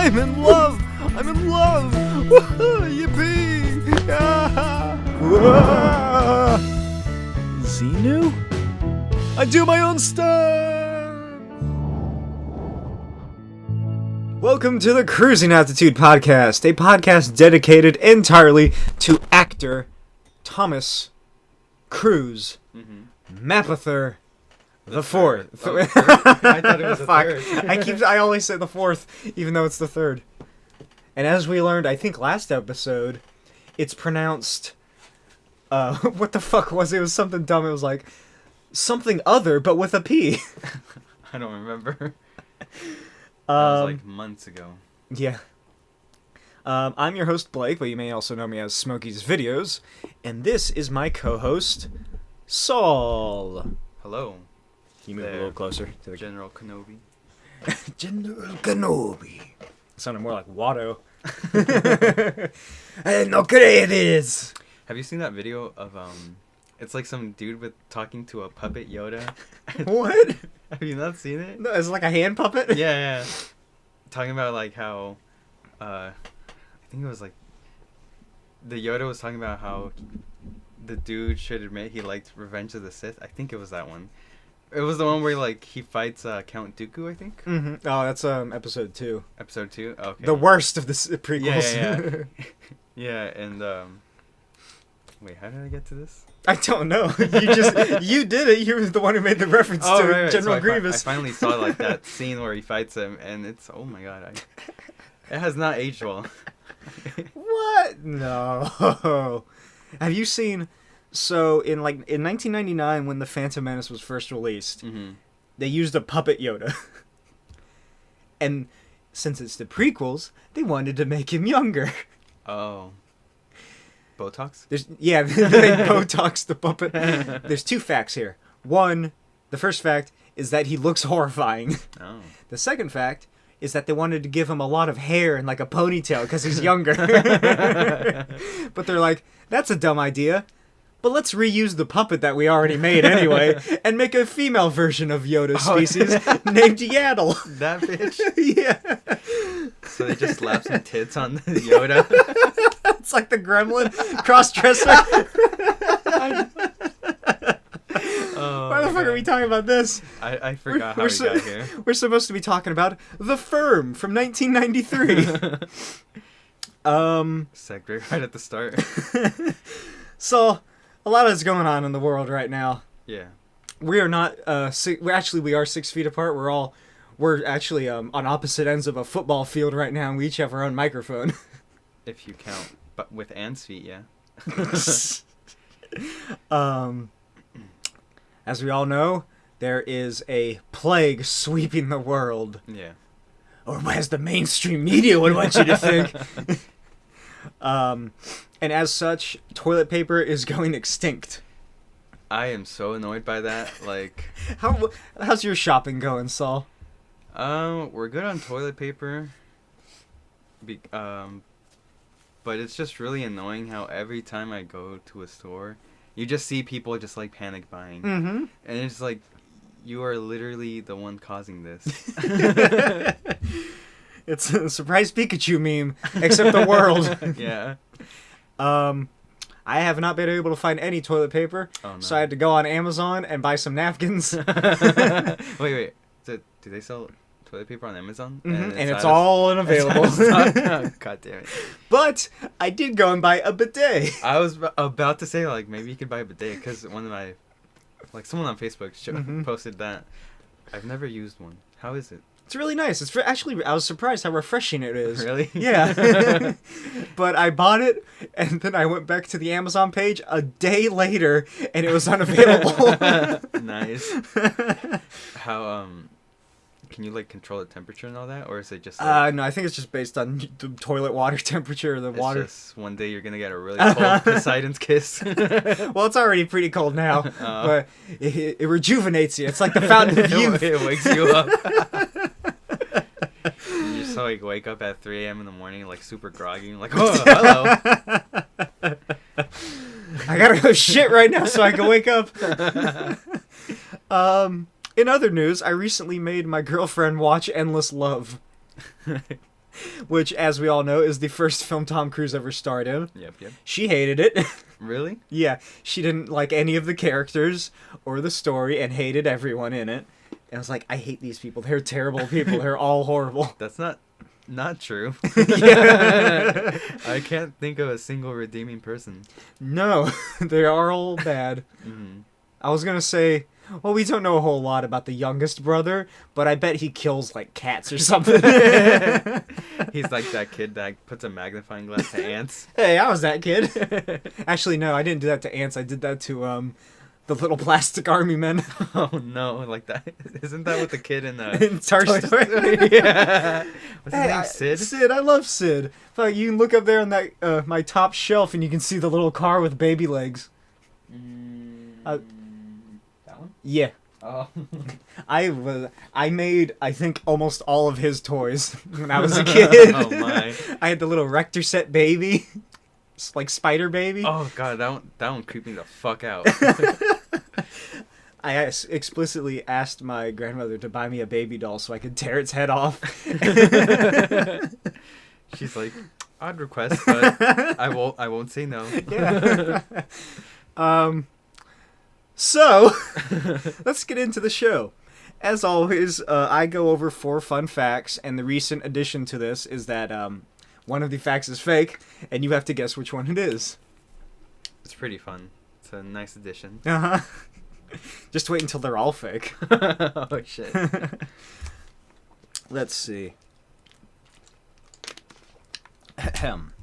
I'm in love! I'm in love! Yippee! Xenu? I do my own stuff! Welcome to the Cruising Altitude Podcast, a podcast dedicated entirely to actor Thomas Cruise Mapother the fourth. I thought it was the third. I always say the fourth, even though it's the third. And as we learned, I think last episode, it's pronounced, what the fuck was it? It was something dumb. It was like, something other, but with a P. I don't remember. That was like months ago. Yeah. I'm your host, Blake, but you may also know me as Smokey's Videos. And this is my co-host, Saul. Hello. Can you move a little closer to the General Kenobi. General Kenobi. It sounded more like Watto. I know what it is. Have you seen that video of it's like some dude with talking to a puppet Yoda? What? Have you not seen it? No, it's like a hand puppet? Yeah. Talking about like how I think it was like the Yoda was talking about how the dude should admit he liked Revenge of the Sith. I think it was that one. It was the one where like he fights Count Dooku, I think. Mm-hmm. Oh, that's episode 2. Episode 2. Okay. The worst of the prequels. Yeah. Yeah, and wait, how did I get to this? I don't know. You did it. You were the one who made the reference to right. General So Grievous. I finally saw like that scene where he fights him, and it's oh my god, it has not aged well. What? No. Have you seen? So in 1999, when the Phantom Menace was first released, they used a puppet Yoda, and since it's the prequels, they wanted to make him younger. Oh. Botox? They Botox the puppet. There's 2 facts here. One, the first fact is that he looks horrifying. Oh. The second fact is that they wanted to give him a lot of hair and like a ponytail because he's younger. But they're like, that's a dumb idea. But let's reuse the puppet that we already made anyway and make a female version of Yoda's species named Yaddle. That bitch? Yeah. So they just slap some tits on the Yoda? It's like the gremlin cross-dresser. Why the fuck are we talking about this? I forgot how we got here. We're supposed to be talking about The Firm from 1993. Segue right at the start. So, a lot is going on in the world right now. Yeah. We are not, we are 6 feet apart. We're actually on opposite ends of a football field right now, and we each have our own microphone. If you count, but with Anne's feet, yeah. As we all know, there is a plague sweeping the world. Yeah. Or as the mainstream media would want you to think. And as such, toilet paper is going extinct. I am so annoyed by that. Like, how's your shopping going, Saul? We're good on toilet paper. But it's just really annoying how every time I go to a store, you just see people just like panic buying. Mm-hmm. And it's like, you are literally the one causing this. It's a surprise Pikachu meme, except the world. Yeah. I have not been able to find any toilet paper, so I had to go on Amazon and buy some napkins. Wait. Do they sell toilet paper on Amazon? Mm-hmm. And it's all unavailable. God damn it. But I did go and buy a bidet. I was about to say, like, maybe you could buy a bidet, because one of my, like, someone on Facebook posted that. I've never used one. How is it? It's really nice. Actually, I was surprised how refreshing it is. Really? Yeah. But I bought it, and then I went back to the Amazon page a day later, and it was unavailable. Nice. How, can you, like, control the temperature and all that? Or is it just, no, I think it's just based on the toilet water temperature, the water. It's just one day you're gonna get a really cold Poseidon's kiss. Well, it's already pretty cold now, but it rejuvenates you. It's like the fountain of youth. It wakes you up. You just like wake up at 3 a.m. in the morning, like super groggy, like, oh, hello. I gotta go shit right now so I can wake up. In other news, I recently made my girlfriend watch Endless Love. which, as we all know, is the first film Tom Cruise ever starred in. Yep. She hated it. Really? Yeah, she didn't like any of the characters or the story and hated everyone in it. And I was like, I hate these people. They're terrible people. They're all horrible. That's not true. Yeah. I can't think of a single redeeming person. No, they are all bad. Mm-hmm. I was going to say, well, we don't know a whole lot about the youngest brother, but I bet he kills, like, cats or something. He's like that kid that puts a magnifying glass to ants. Hey, I was that kid. Actually, no, I didn't do that to ants. I did that to, the little plastic army men. Oh, no, like that. Isn't that what the kid in In Toy Story? Yeah. What's his name, Sid? Sid, I love Sid. Fuck, you can look up there on that, my top shelf and you can see the little car with baby legs. That one? Yeah. Oh. I made, I think, almost all of his toys when I was a kid. Oh my. I had the little Rector set baby. It's like Spider Baby. Oh god, that one creeped me the fuck out. I explicitly asked my grandmother to buy me a baby doll so I could tear its head off. She's like, odd request, but I won't say no. Yeah. So, let's get into the show. As always, I go over 4 fun facts, and the recent addition to this is that one of the facts is fake, and you have to guess which one it is. It's pretty fun. It's a nice addition. Uh-huh. Just wait until they're all fake. Oh, shit. Let's see. Ahem.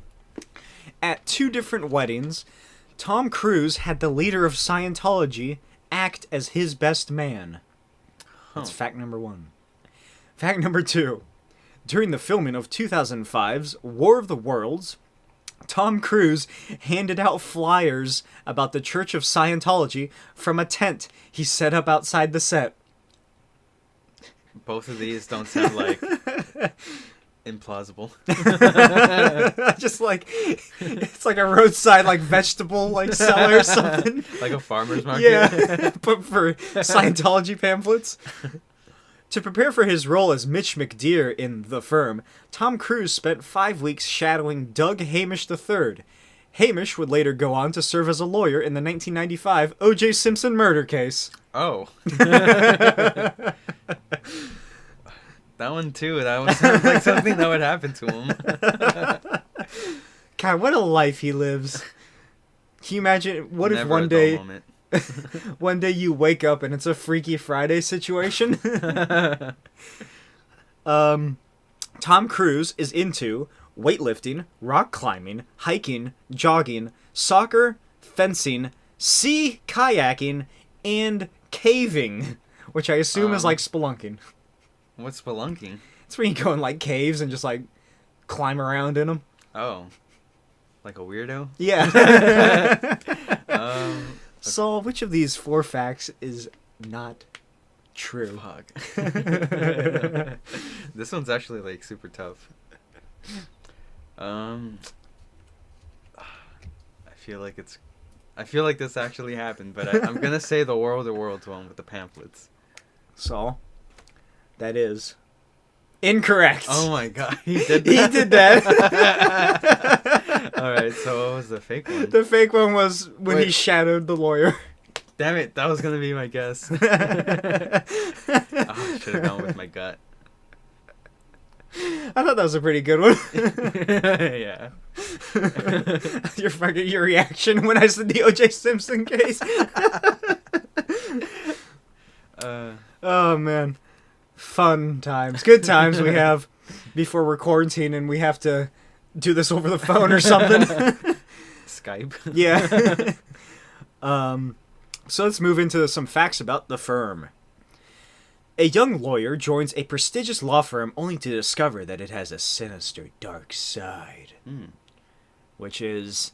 At 2 different weddings, Tom Cruise had the leader of Scientology act as his best man. That's fact number 1. Fact number 2. During the filming of 2005's War of the Worlds, Tom Cruise handed out flyers about the Church of Scientology from a tent he set up outside the set. Both of these don't sound like implausible. Just like, it's like a roadside like vegetable like seller or something. Like a farmer's market. Yeah, but for Scientology pamphlets. To prepare for his role as Mitch McDeere in The Firm, Tom Cruise spent 5 weeks shadowing Doug Hamish III. Hamish would later go on to serve as a lawyer in the 1995 O.J. Simpson murder case. Oh. That one too. That one sounds like something that would happen to him. God, what a life he lives. Can you imagine, what if Never one a dull day... moment. One day you wake up and it's a Freaky Friday situation. Tom Cruise is into weightlifting, rock climbing, hiking, jogging, soccer, fencing, sea kayaking, and caving, which I assume is like spelunking. What's spelunking? It's where you go in like caves and just like climb around in them. Oh. Like a weirdo? Yeah. So, which of these 4 facts is not true? Fuck. This one's actually like super tough. I feel like this actually happened, but I'm gonna say the War of the Worlds one with the pamphlets. So, that is incorrect. Oh my god, he did that. He did that. Alright, so what was the fake one? The fake one was when he shadowed the lawyer. Damn it, that was gonna be my guess. Oh, I should have gone with my gut. I thought that was a pretty good one. Yeah. Your reaction when I said the O.J. Simpson case. Oh man, fun times, good times we have before we're quarantined and we have to do this over the phone or something. Skype. Yeah. So let's move into some facts about the firm. A young lawyer joins a prestigious law firm only to discover that it has a sinister, dark side. Which is,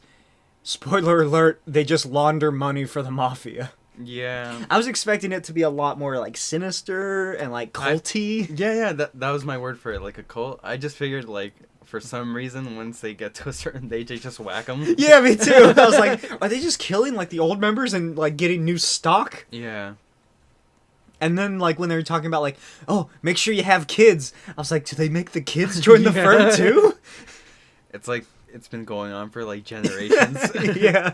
spoiler alert, they just launder money for the mafia. Yeah. I was expecting it to be a lot more, like, sinister and, like, culty. Yeah, that was my word for it, like a cult. I just figured, like, for some reason, once they get to a certain age, they just whack them. Yeah, me too. I was like, are they just killing, like, the old members and, like, getting new stock? Yeah. And then, like, when they were talking about, like, oh, make sure you have kids. I was like, do they make the kids join the firm, too? It's like, it's been going on for, like, generations. Yeah.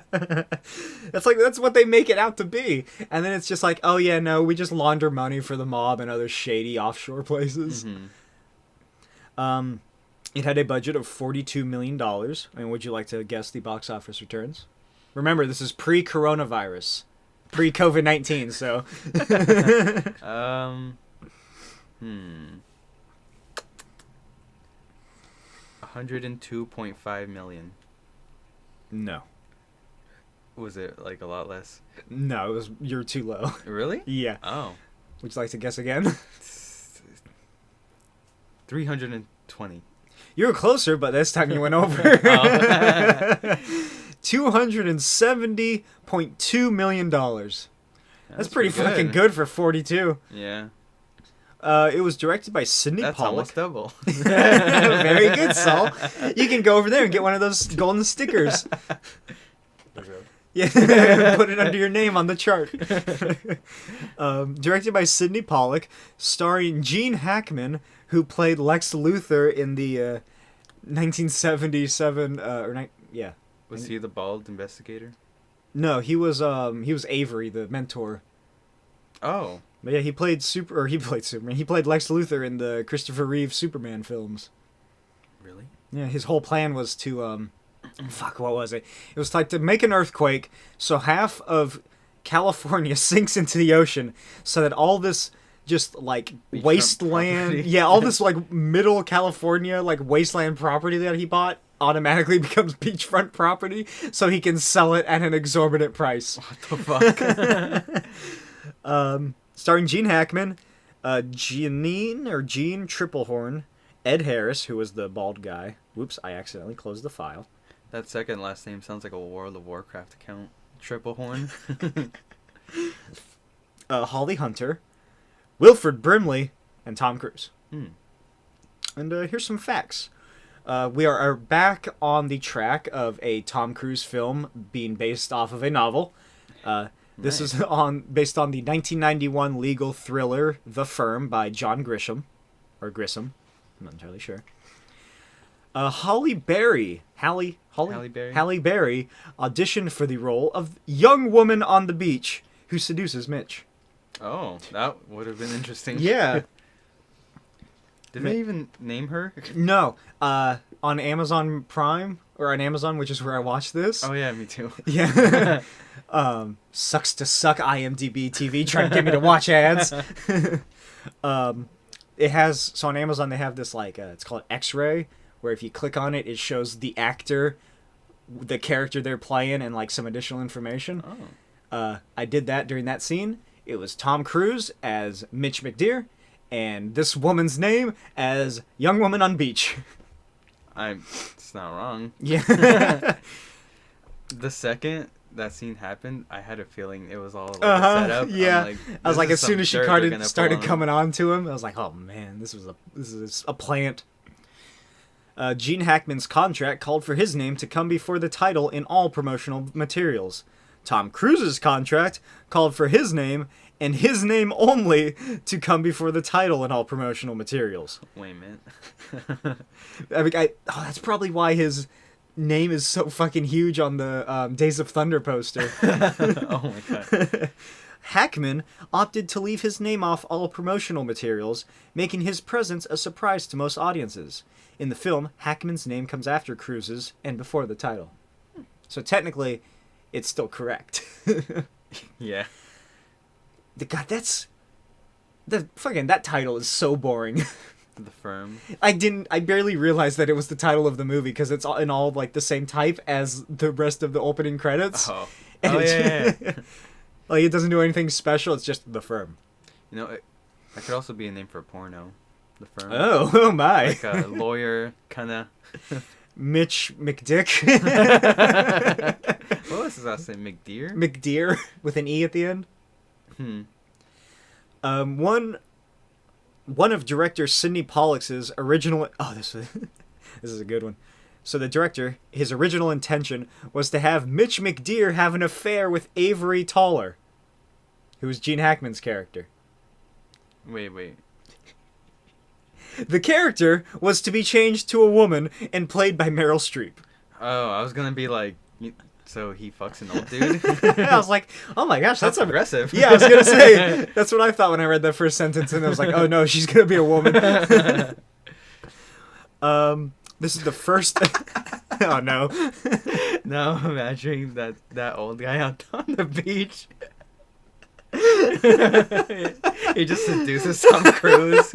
That's what they make it out to be. And then it's just like, oh, yeah, no, we just launder money for the mob and other shady offshore places. It had a budget of $42 million. I mean, would you like to guess the box office returns? Remember, this is pre-coronavirus. Pre-COVID-19, so... 102.5 million. No. Was it, like, a lot less? No, you're too low. Really? Yeah. Oh. Would you like to guess again? 320. You were closer, but this time you went over. $270.2 million. That's pretty fucking good for 42. Yeah. It was directed by Sidney That's Pollack. almost double. Very good, Saul. You can go over there and get one of those golden stickers. Yeah, put it under your name on the chart. Directed by Sidney Pollack, starring Gene Hackman, who played Lex Luthor in the 1977 yeah. Was he the bald investigator? No, he was Avery, the mentor. Oh. But yeah, he played Superman. He played Lex Luthor in the Christopher Reeve Superman films. Really? Yeah, his whole plan was to what was it? It was like to make an earthquake so half of California sinks into the ocean so that all this just like Beachfront wasteland, property. yeah, all this like middle California like wasteland property that he bought automatically becomes beachfront property so he can sell it at an exorbitant price. What the fuck? Starring Gene Hackman, Gene Triplehorn, Ed Harris, who was the bald guy. Whoops, I accidentally closed the file. That second last name sounds like a World of Warcraft account. Triple Horn. Holly Hunter, Wilford Brimley, and Tom Cruise. And here's some facts. We are back on the track of a Tom Cruise film being based off of a novel. This is based on the 1991 legal thriller The Firm by John Grisham. Or Grissom. I'm not entirely sure. Halle Berry auditioned for the role of young woman on the beach who seduces Mitch. Oh, that would have been interesting. Yeah. Did they even name her? No. On Amazon Prime, or on Amazon, which is where I watched this. Oh yeah, me too. Yeah. Sucks to suck IMDb TV trying to get me to watch ads. It has, so on Amazon they have this like, it's called X-Ray, where if you click on it, it shows the actor, the character they're playing, and like some additional information. Oh. I did that during that scene. It was Tom Cruise as Mitch McDear, and this woman's name as Young Woman on Beach. It's not wrong. Yeah. The second that scene happened, I had a feeling it was all like a setup. Yeah. I was like, as soon as she started coming on on to him, I was like, oh man, this is a plant. Gene Hackman's contract called for his name to come before the title in all promotional materials. Tom Cruise's contract called for his name, and his name only, to come before the title in all promotional materials. Wait a minute. I mean, that's probably why his name is so fucking huge on the Days of Thunder poster. Oh my god. Hackman opted to leave his name off all promotional materials, making his presence a surprise to most audiences. In the film, Hackman's name comes after Cruise's and before the title. So technically, it's still correct. Yeah. God, that title is so boring. The Firm. I barely realized that it was the title of the movie because it's all in all like the same type as the rest of the opening credits. Oh. And Yeah. Like, it doesn't do anything special, it's just The Firm. You know, that could also be a name for a porno. The Firm. Oh my. Like a lawyer, kind of. Mitch McDick. What was his last name? McDear? McDear, with an E at the end. One of director Sidney Pollack's original... Oh, this is a good one. So the director, his original intention was to have Mitch McDear have an affair with Avery Toller, who was Gene Hackman's character. Wait. The character was to be changed to a woman and played by Meryl Streep. Oh, I was gonna be like, so he fucks an old dude? I was like, oh my gosh, that's aggressive. Yeah, I was gonna say, that's what I thought when I read that first sentence, and I was like, oh no, she's gonna be a woman. This is the first... Oh no. Now I'm imagining that old guy out on the beach. He just seduces Tom Cruise.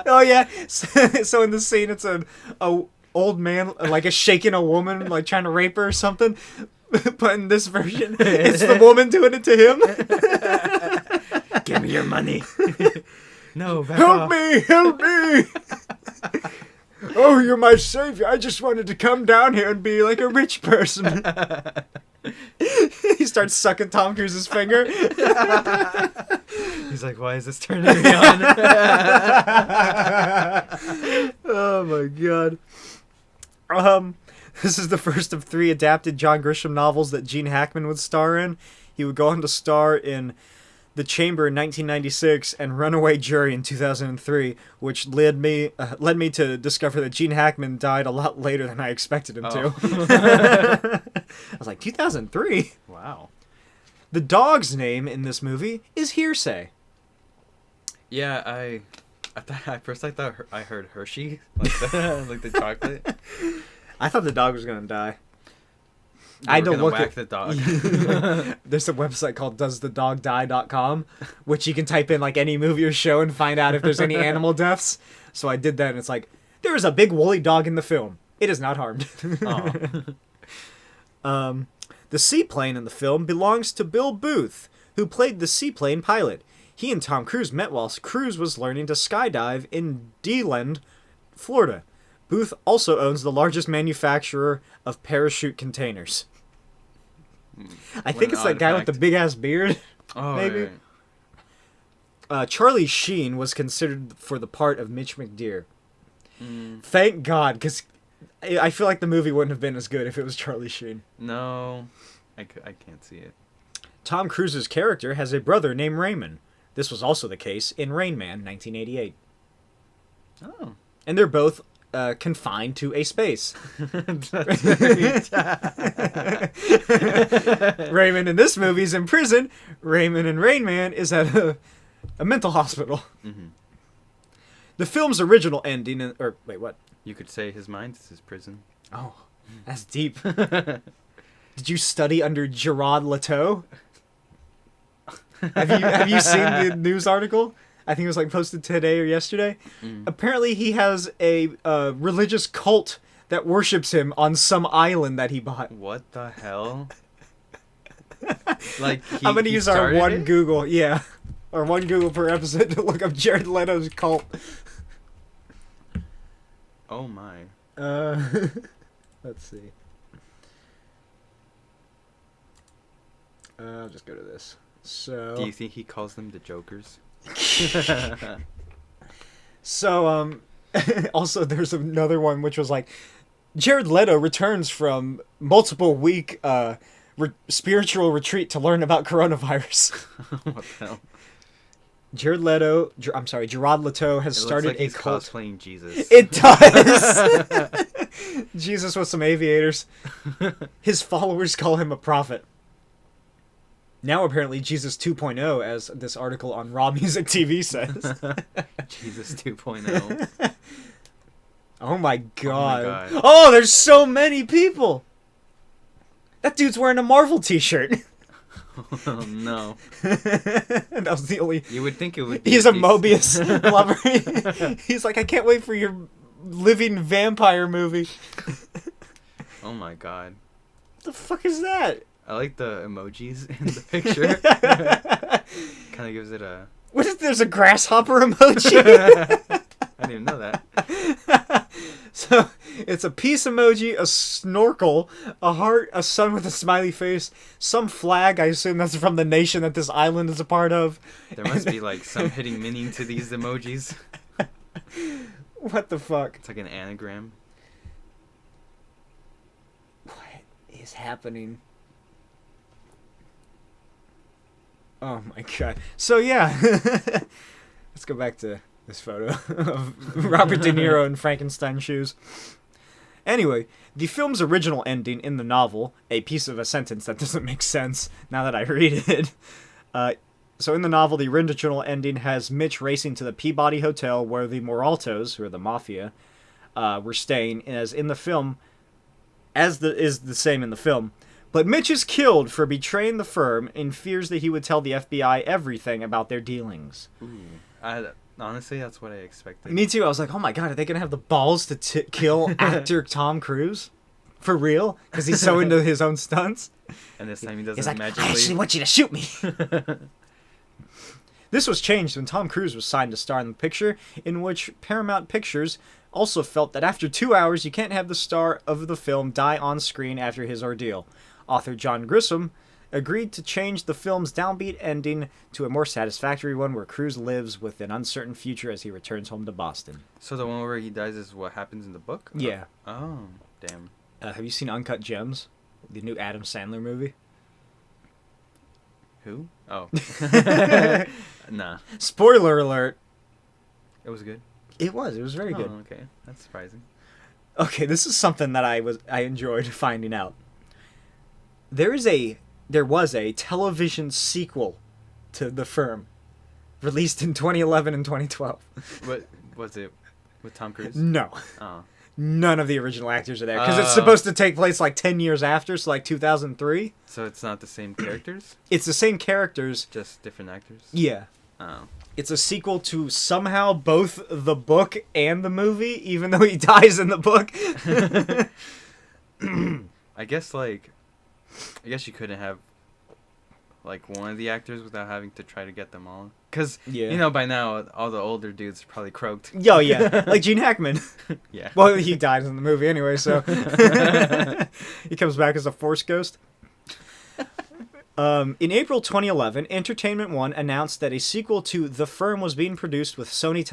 Oh yeah. So in the scene, it's a old man like shaking a woman, like trying to rape her or something. But in this version, it's the woman doing it to him. Give me your money. No, back Help off. Help me! Oh, you're my savior. I just wanted to come down here and be like a rich person. He starts sucking Tom Cruise's finger. He's like, why is this turning me on? Oh my god. This is the first of 3 adapted John Grisham novels that Gene Hackman would star in. He would go on to star in The Chamber in 1996 and Runaway Jury in 2003, which led me to discover that Gene Hackman died a lot later than I expected him to. I was like, 2003? Wow. The dog's name in this movie is Hearsay. Yeah, I thought I heard Hershey, like the chocolate. I thought the dog was gonna die. I had to look at the dog. There's a website called doesthedogdie.com, which you can type in like any movie or show and find out if there's any animal deaths. So I did that, and it's like, there is a big woolly dog in the film. It is not harmed. The seaplane in the film belongs to Bill Booth, who played the seaplane pilot. He and Tom Cruise met whilst Cruise was learning to skydive in DeLand, Florida. Booth also owns the largest manufacturer of parachute containers. I think it's that guy with the big-ass beard. Oh, maybe. Right. Charlie Sheen was considered for the part of Mitch McDeere. Thank God, because I feel like the movie wouldn't have been as good if it was Charlie Sheen. No, I can't see it. Tom Cruise's character has a brother named Raymond. This was also the case in Rain Man, 1988. Oh. And they're both confined to a space. Raymond in this movie is in prison. Raymond in Rain Man is at a mental hospital. Mm-hmm. The film's original ending... what? You could say his mind is his prison. Oh, that's deep. Did you study under Gerard Leto? Have you seen the news article? I think it was like posted today or yesterday. Apparently he has a religious cult that worships him on some island that he bought. What the hell? Like I'm gonna use our one Google, or one Google per episode to look up Jared Leto's cult. Oh my. Let's see. I'll just go to this. So. Do you think he calls them the Jokers? So, also there's another one which was like, Jared Leto returns from multiple week spiritual retreat to learn about coronavirus. What the hell? Gerard Leto has started like he's a cult. cosplaying Jesus. It does. Jesus with some aviators. His followers call him a prophet. Now apparently Jesus 2.0, as this article on Raw Music TV says. Jesus 2.0. Oh my god. Oh, there's so many people. That dude's wearing a Marvel t-shirt. Oh no. That was the only... You would think it would be... He's a Mobius lover. He's like, I can't wait for your living vampire movie. Oh my god. What the fuck is that? I like the emojis in the picture. Kind of gives it a... What if there's a grasshopper emoji? I didn't even know that. So, it's a peace emoji, a snorkel, a heart, a sun with a smiley face, some flag, I assume that's from the nation that this island is a part of. There must be, like, some hidden meaning to these emojis. What the fuck? It's like an anagram. What is happening? Oh my god. So yeah, let's go back to this photo of Robert De Niro in Frankenstein shoes. Anyway, the film's original ending in the novel, a piece of a sentence that doesn't make sense now that I read it. So in the novel, the original ending has Mitch racing to the Peabody Hotel where the Moraltos, who are the mafia, were staying, as in the film, is the same in the film. But Mitch is killed for betraying the firm and fears that he would tell the FBI everything about their dealings. Ooh. Honestly, that's what I expected. Me too. I was like, oh my god, are they going to have the balls to kill actor Tom Cruise? For real? Because he's so into his own stunts? And this time he doesn't He's like, magically... I actually want you to shoot me! This was changed when Tom Cruise was signed to star in the picture, in which Paramount Pictures also felt that after 2 hours, you can't have the star of the film die on screen after his ordeal. Author John Grisham agreed to change the film's downbeat ending to a more satisfactory one where Cruise lives with an uncertain future as he returns home to Boston. So the one where he dies is what happens in the book? Yeah. Oh, damn. Have you seen Uncut Gems? The new Adam Sandler movie? Who? Oh. Nah. Spoiler alert. It was good? It was very good. Okay. That's surprising. Okay, this is something that I enjoyed finding out. There was a television sequel to The Firm, released in 2011 and 2012. What was it with Tom Cruise? No. Oh. None of the original actors are there because it's supposed to take place like 10 years after, so like 2003. So it's not the same characters? It's the same characters. Just different actors? Yeah. Oh. It's a sequel to somehow both the book and the movie, even though he dies in the book. I guess you couldn't have like one of the actors without having to try to get them all. Because, you know, by now, all the older dudes are probably croaked. Yo, yeah. Like Gene Hackman. Yeah. Well, he dies in the movie anyway, so. He comes back as a Force ghost. In April 2011, Entertainment One announced that a sequel to The Firm was being produced with Sony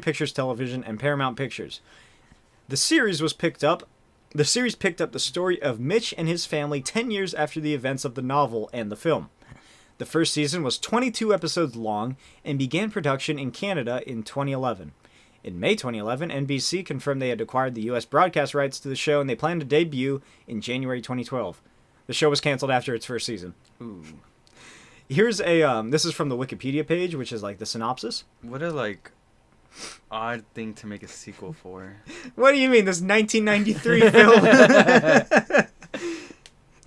Pictures Television and Paramount Pictures. The series picked up the story of Mitch and his family 10 years after the events of the novel and the film. The first season was 22 episodes long and began production in Canada in 2011. In May 2011, NBC confirmed they had acquired the U.S. broadcast rights to the show and they planned to debut in January 2012. The show was canceled after its first season. Ooh. Here's this is from the Wikipedia page, which is like the synopsis. What a odd thing to make a sequel for. What do you mean? This 1993 film?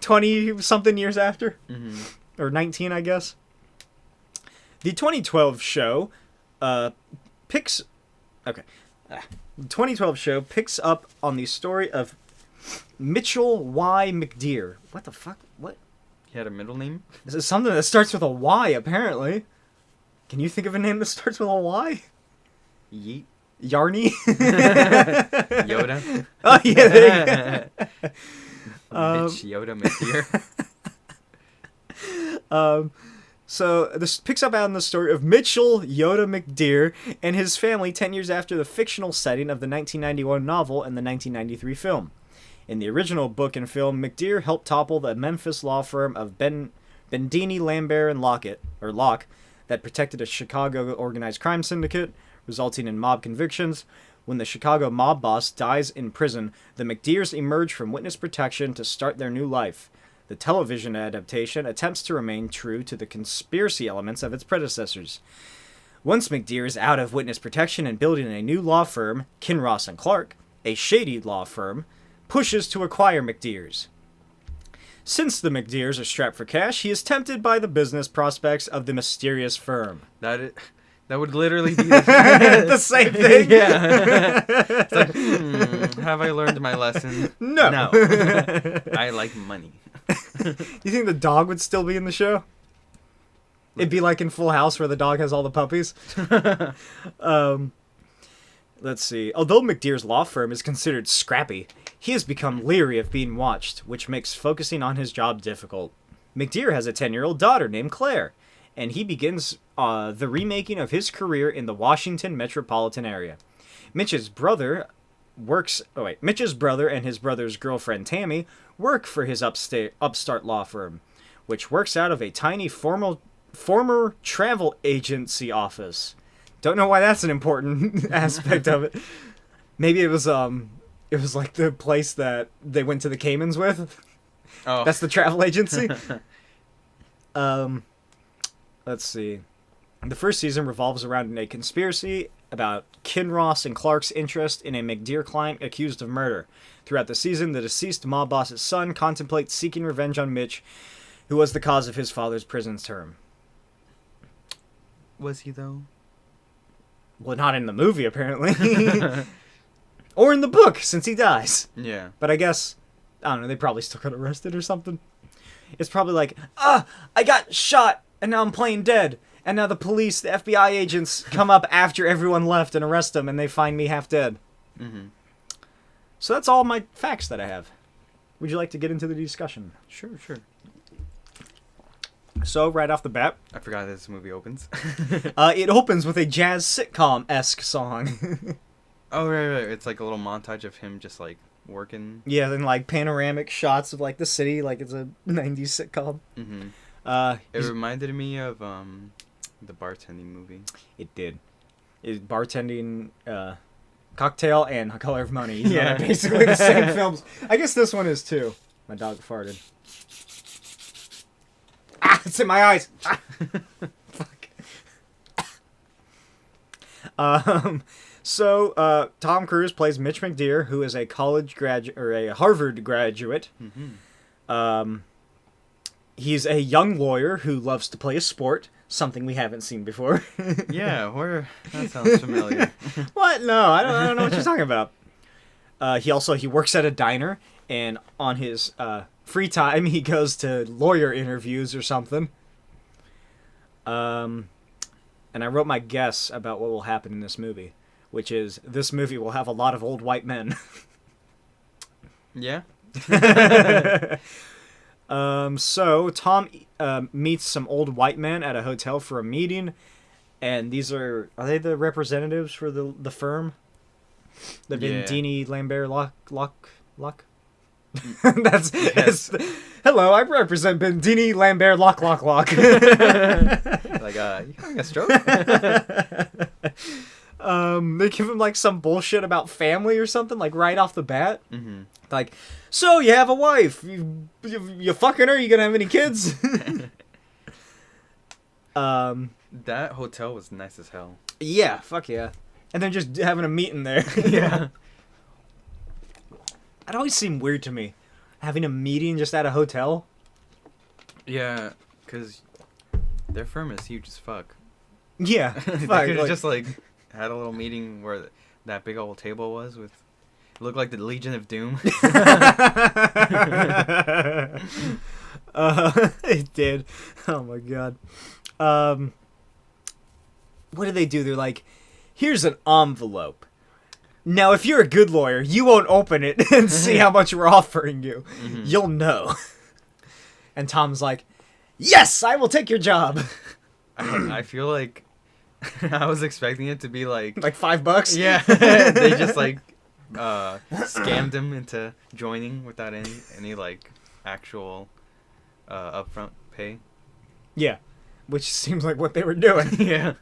20-something years after? Mm-hmm. Or 19, I guess. The 2012 show picks up on the story of Mitchell Y. McDear. What the fuck? What? He had a middle name? This is something that starts with a Y, apparently. Can you think of a name that starts with a Y? Yeet. Yarny? Yoda? Oh, yeah, there you go. Mitch Yoda McDear. So this picks up on the story of Mitchell Yoda McDear and his family 10 years after the fictional setting of the 1991 novel and the 1993 film. In the original book and film, McDear helped topple the Memphis law firm of Bendini, Lambert, and Locke that protected a Chicago organized crime syndicate, resulting in mob convictions. When the Chicago mob boss dies in prison, the McDears emerge from witness protection to start their new life. The television adaptation attempts to remain true to the conspiracy elements of its predecessors. Once McDear is out of witness protection and building a new law firm, Kinross and Clark, a shady law firm, pushes to acquire McDears. Since the McDears are strapped for cash, he is tempted by the business prospects of the mysterious firm. That would literally be the same thing. Yeah. It's like, have I learned my lesson? No. I like money. You think the dog would still be in the show? It'd be like in Full House where the dog has all the puppies. Let's see. Although McDear's law firm is considered scrappy, he has become leery of being watched, which makes focusing on his job difficult. McDear has a 10-year-old daughter named Claire, and he begins the remaking of his career in the Washington metropolitan area. Mitch's brother and his brother's girlfriend Tammy work for his upstart law firm. which works out of a tiny former travel agency office. Don't know why that's an important aspect of it. Maybe it was like the place that they went to the Caymans with. Oh. That's the travel agency. Let's see. The first season revolves around a conspiracy about Kinross and Clark's interest in a McDear client accused of murder. Throughout the season, the deceased mob boss's son contemplates seeking revenge on Mitch, who was the cause of his father's prison term. Was he, though? Well, not in the movie, apparently. Or in the book, since he dies. Yeah. But I guess, I don't know, they probably still got arrested or something. It's probably like, I got shot, and now I'm playing dead. And now the police, the FBI agents, come up after everyone left and arrest them, and they find me half dead. Mm-hmm. So that's all my facts that I have. Would you like to get into the discussion? Sure. So, right off the bat... I forgot this movie opens. It opens with a jazz sitcom-esque song. Oh, right. It's like a little montage of him just, like, working. Yeah, then, like, panoramic shots of, like, the city, like it's a 90s sitcom. Mm-hmm. It reminded me of the bartending movie. It did. Bartending, Cocktail, and Color of Money. Yeah, basically the same films. I guess this one is, too. My dog farted. It's in my eyes. Fuck. So Tom Cruise plays Mitch McDear, who is a college graduate or a Harvard graduate. Mm-hmm. He's a young lawyer who loves to play a sport, something we haven't seen before. Yeah, that sounds familiar. What? No, I don't know what you're talking about. He works at a diner, and on his free time, he goes to lawyer interviews or something. And I wrote my guess about what will happen in this movie, which is this movie will have a lot of old white men. Yeah. So Tom meets some old white men at a hotel for a meeting, and these are they the representatives for the firm? The Bendini Lambert Lock? That's hello, I represent Bendini Lambert Lock. Like, you having a stroke? They give him like some bullshit about family or something, like right off the bat. Mm-hmm. Like, so you have a wife? You fucking her? You gonna have any kids? That hotel was nice as hell. Yeah, fuck yeah. And then just having a meeting there. Yeah. It always seemed weird to me, having a meeting just at a hotel. Yeah, because their firm is huge as fuck. Yeah. They could have just, like, had a little meeting where that big old table was with... It looked like the Legion of Doom. It did. Oh, my God. What did they do? They're like, here's an envelope. Now, if you're a good lawyer, you won't open it and see how much we're offering you. Mm-hmm. You'll know. And Tom's like, yes, I will take your job. I feel like I was expecting it to be like $5? Yeah. They just like scammed him into joining without any like actual upfront pay. Yeah. Which seems like what they were doing. Yeah.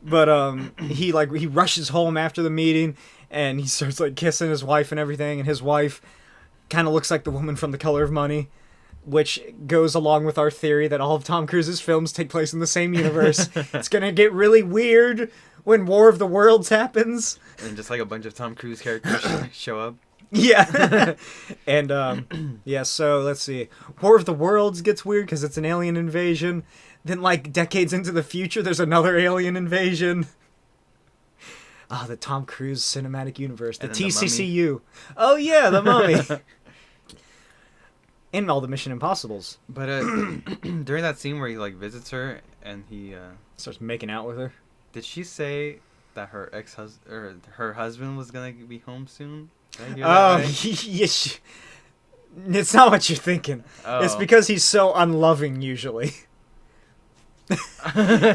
But he rushes home after the meeting, and he starts like kissing his wife and everything, and his wife kind of looks like the woman from The Color of Money, which goes along with our theory that all of Tom Cruise's films take place in the same universe. It's gonna get really weird when War of the Worlds happens, and just like a bunch of Tom Cruise characters show up. Yeah. And yeah, so let's see. War of the Worlds gets weird because it's an alien invasion. Then, like, decades into the future, there's another alien invasion. Oh, the Tom Cruise cinematic universe. The TCCU. Oh, yeah, the Mummy. And all the Mission Impossibles. But during that scene where he, like, visits her and he... starts making out with her. Did she say that her ex-husband... or her husband was going to be home soon? Did I hear that right? Yes. It's not what you're thinking. Oh. It's because he's so unloving, usually.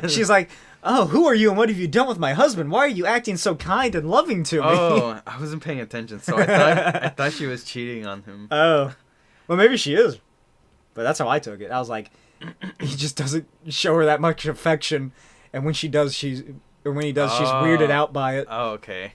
She's like, oh, who are you and what have you done with my husband? Why are you acting so kind and loving to me? Oh, I wasn't paying attention, so I thought she was cheating on him. Oh. Well, maybe she is. But that's how I took it. I was like, he just doesn't show her that much affection, and when he does, she's weirded out by it. Oh, okay.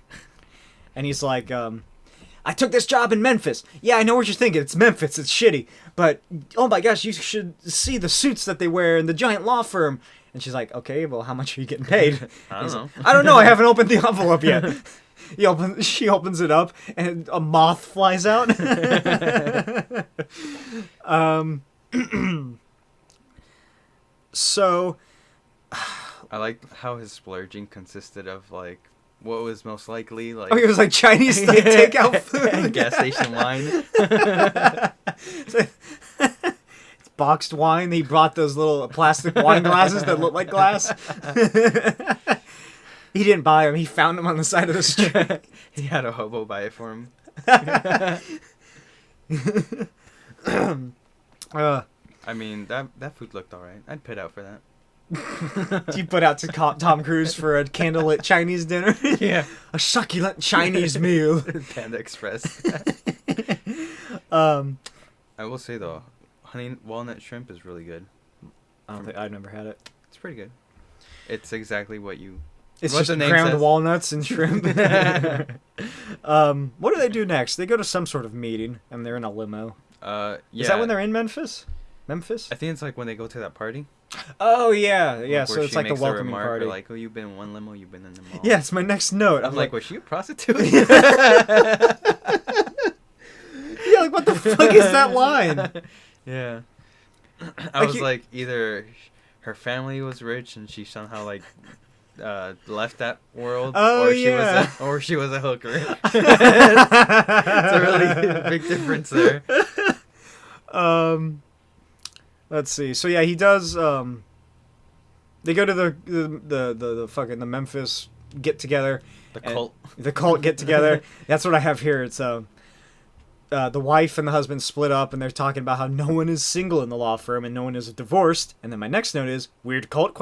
And he's like, I took this job in Memphis. Yeah, I know what you're thinking. It's Memphis. It's shitty. But, oh my gosh, you should see the suits that they wear in the giant law firm. And she's like, okay, well, how much are you getting paid? I don't know. I don't know. I haven't opened the envelope yet. She opens it up, and a moth flies out. So, I like how his splurging consisted of, like, what was most likely, like... Oh, it was like Chinese takeout food. Gas station wine. It's boxed wine. He brought those little plastic wine glasses that look like glass. He didn't buy them. He found them on the side of the street. He had a hobo buy it for him. I mean, that food looked alright. I'd pit out for that. You put out to Tom Cruise for a candlelit Chinese dinner? Yeah. A succulent Chinese meal. Panda Express. I I will say, though, honey walnut shrimp is really good. don't think I've never had it. It's pretty good. It's exactly what you... It's what just the name ground says. walnuts and shrimp. What do they do next? They go to some sort of meeting, and they're in a limo. Yeah. Is that when they're in Memphis? Memphis? I think it's like when they go to that party. Oh, yeah. Yeah, Like, so where it's she like the makes a welcoming remark, party. or like, oh, you've been in one limo, you've been in them all. Yeah, it's my next note. I'm like, was she a prostitute? Yeah, like, what the fuck is that line? Yeah. I Like was you- like, either her family was rich and she somehow, like, left that world, Oh, or she was a hooker. It's a really big difference there. Let's see. So yeah, he does. They go to the fucking the Memphis get together. The cult. The cult get together. That's what I have here. It's the wife and the husband split up, and they're talking about how no one is single in the law firm and no one is divorced. And then my next note is weird cult ?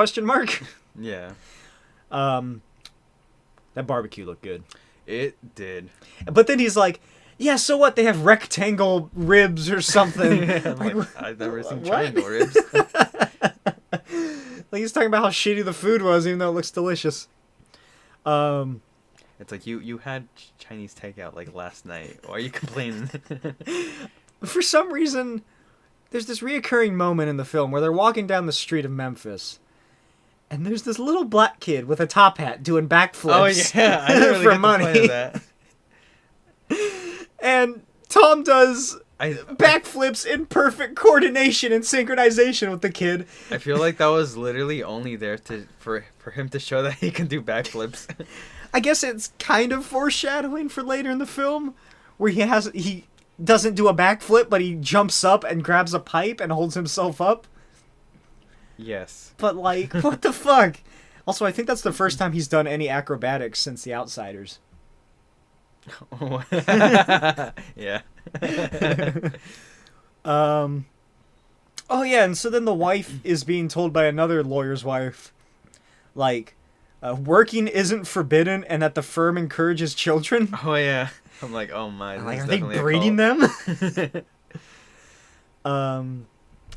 Yeah. That barbecue looked good. It did. But then he's like, yeah, so what? They have rectangle ribs or something. I'm like, I've never seen what? triangle ribs. Like, he's talking about how shitty the food was, even though it looks delicious. It's like, you had Chinese takeout, like, last night. Why are you complaining? For some reason, there's this reoccurring moment in the film where they're walking down the street of Memphis, and there's this little black kid with a top hat doing backflips. Oh, yeah. I didn't really for get money. the point of that. And Tom does I backflips in perfect coordination and synchronization with the kid. I feel like that was literally only there for him to show that he can do backflips. I guess it's kind of foreshadowing for later in the film, where he doesn't do a backflip, but he jumps up and grabs a pipe and holds himself up. Yes. But, like, what the fuck? Also, I think that's the first time he's done any acrobatics since The Outsiders. Yeah. Oh, yeah, and so then the wife is being told by another lawyer's wife, like, working isn't forbidden and that the firm encourages children. Oh, yeah. I'm like, oh my. This Like, is are they definitely a breeding cult. them?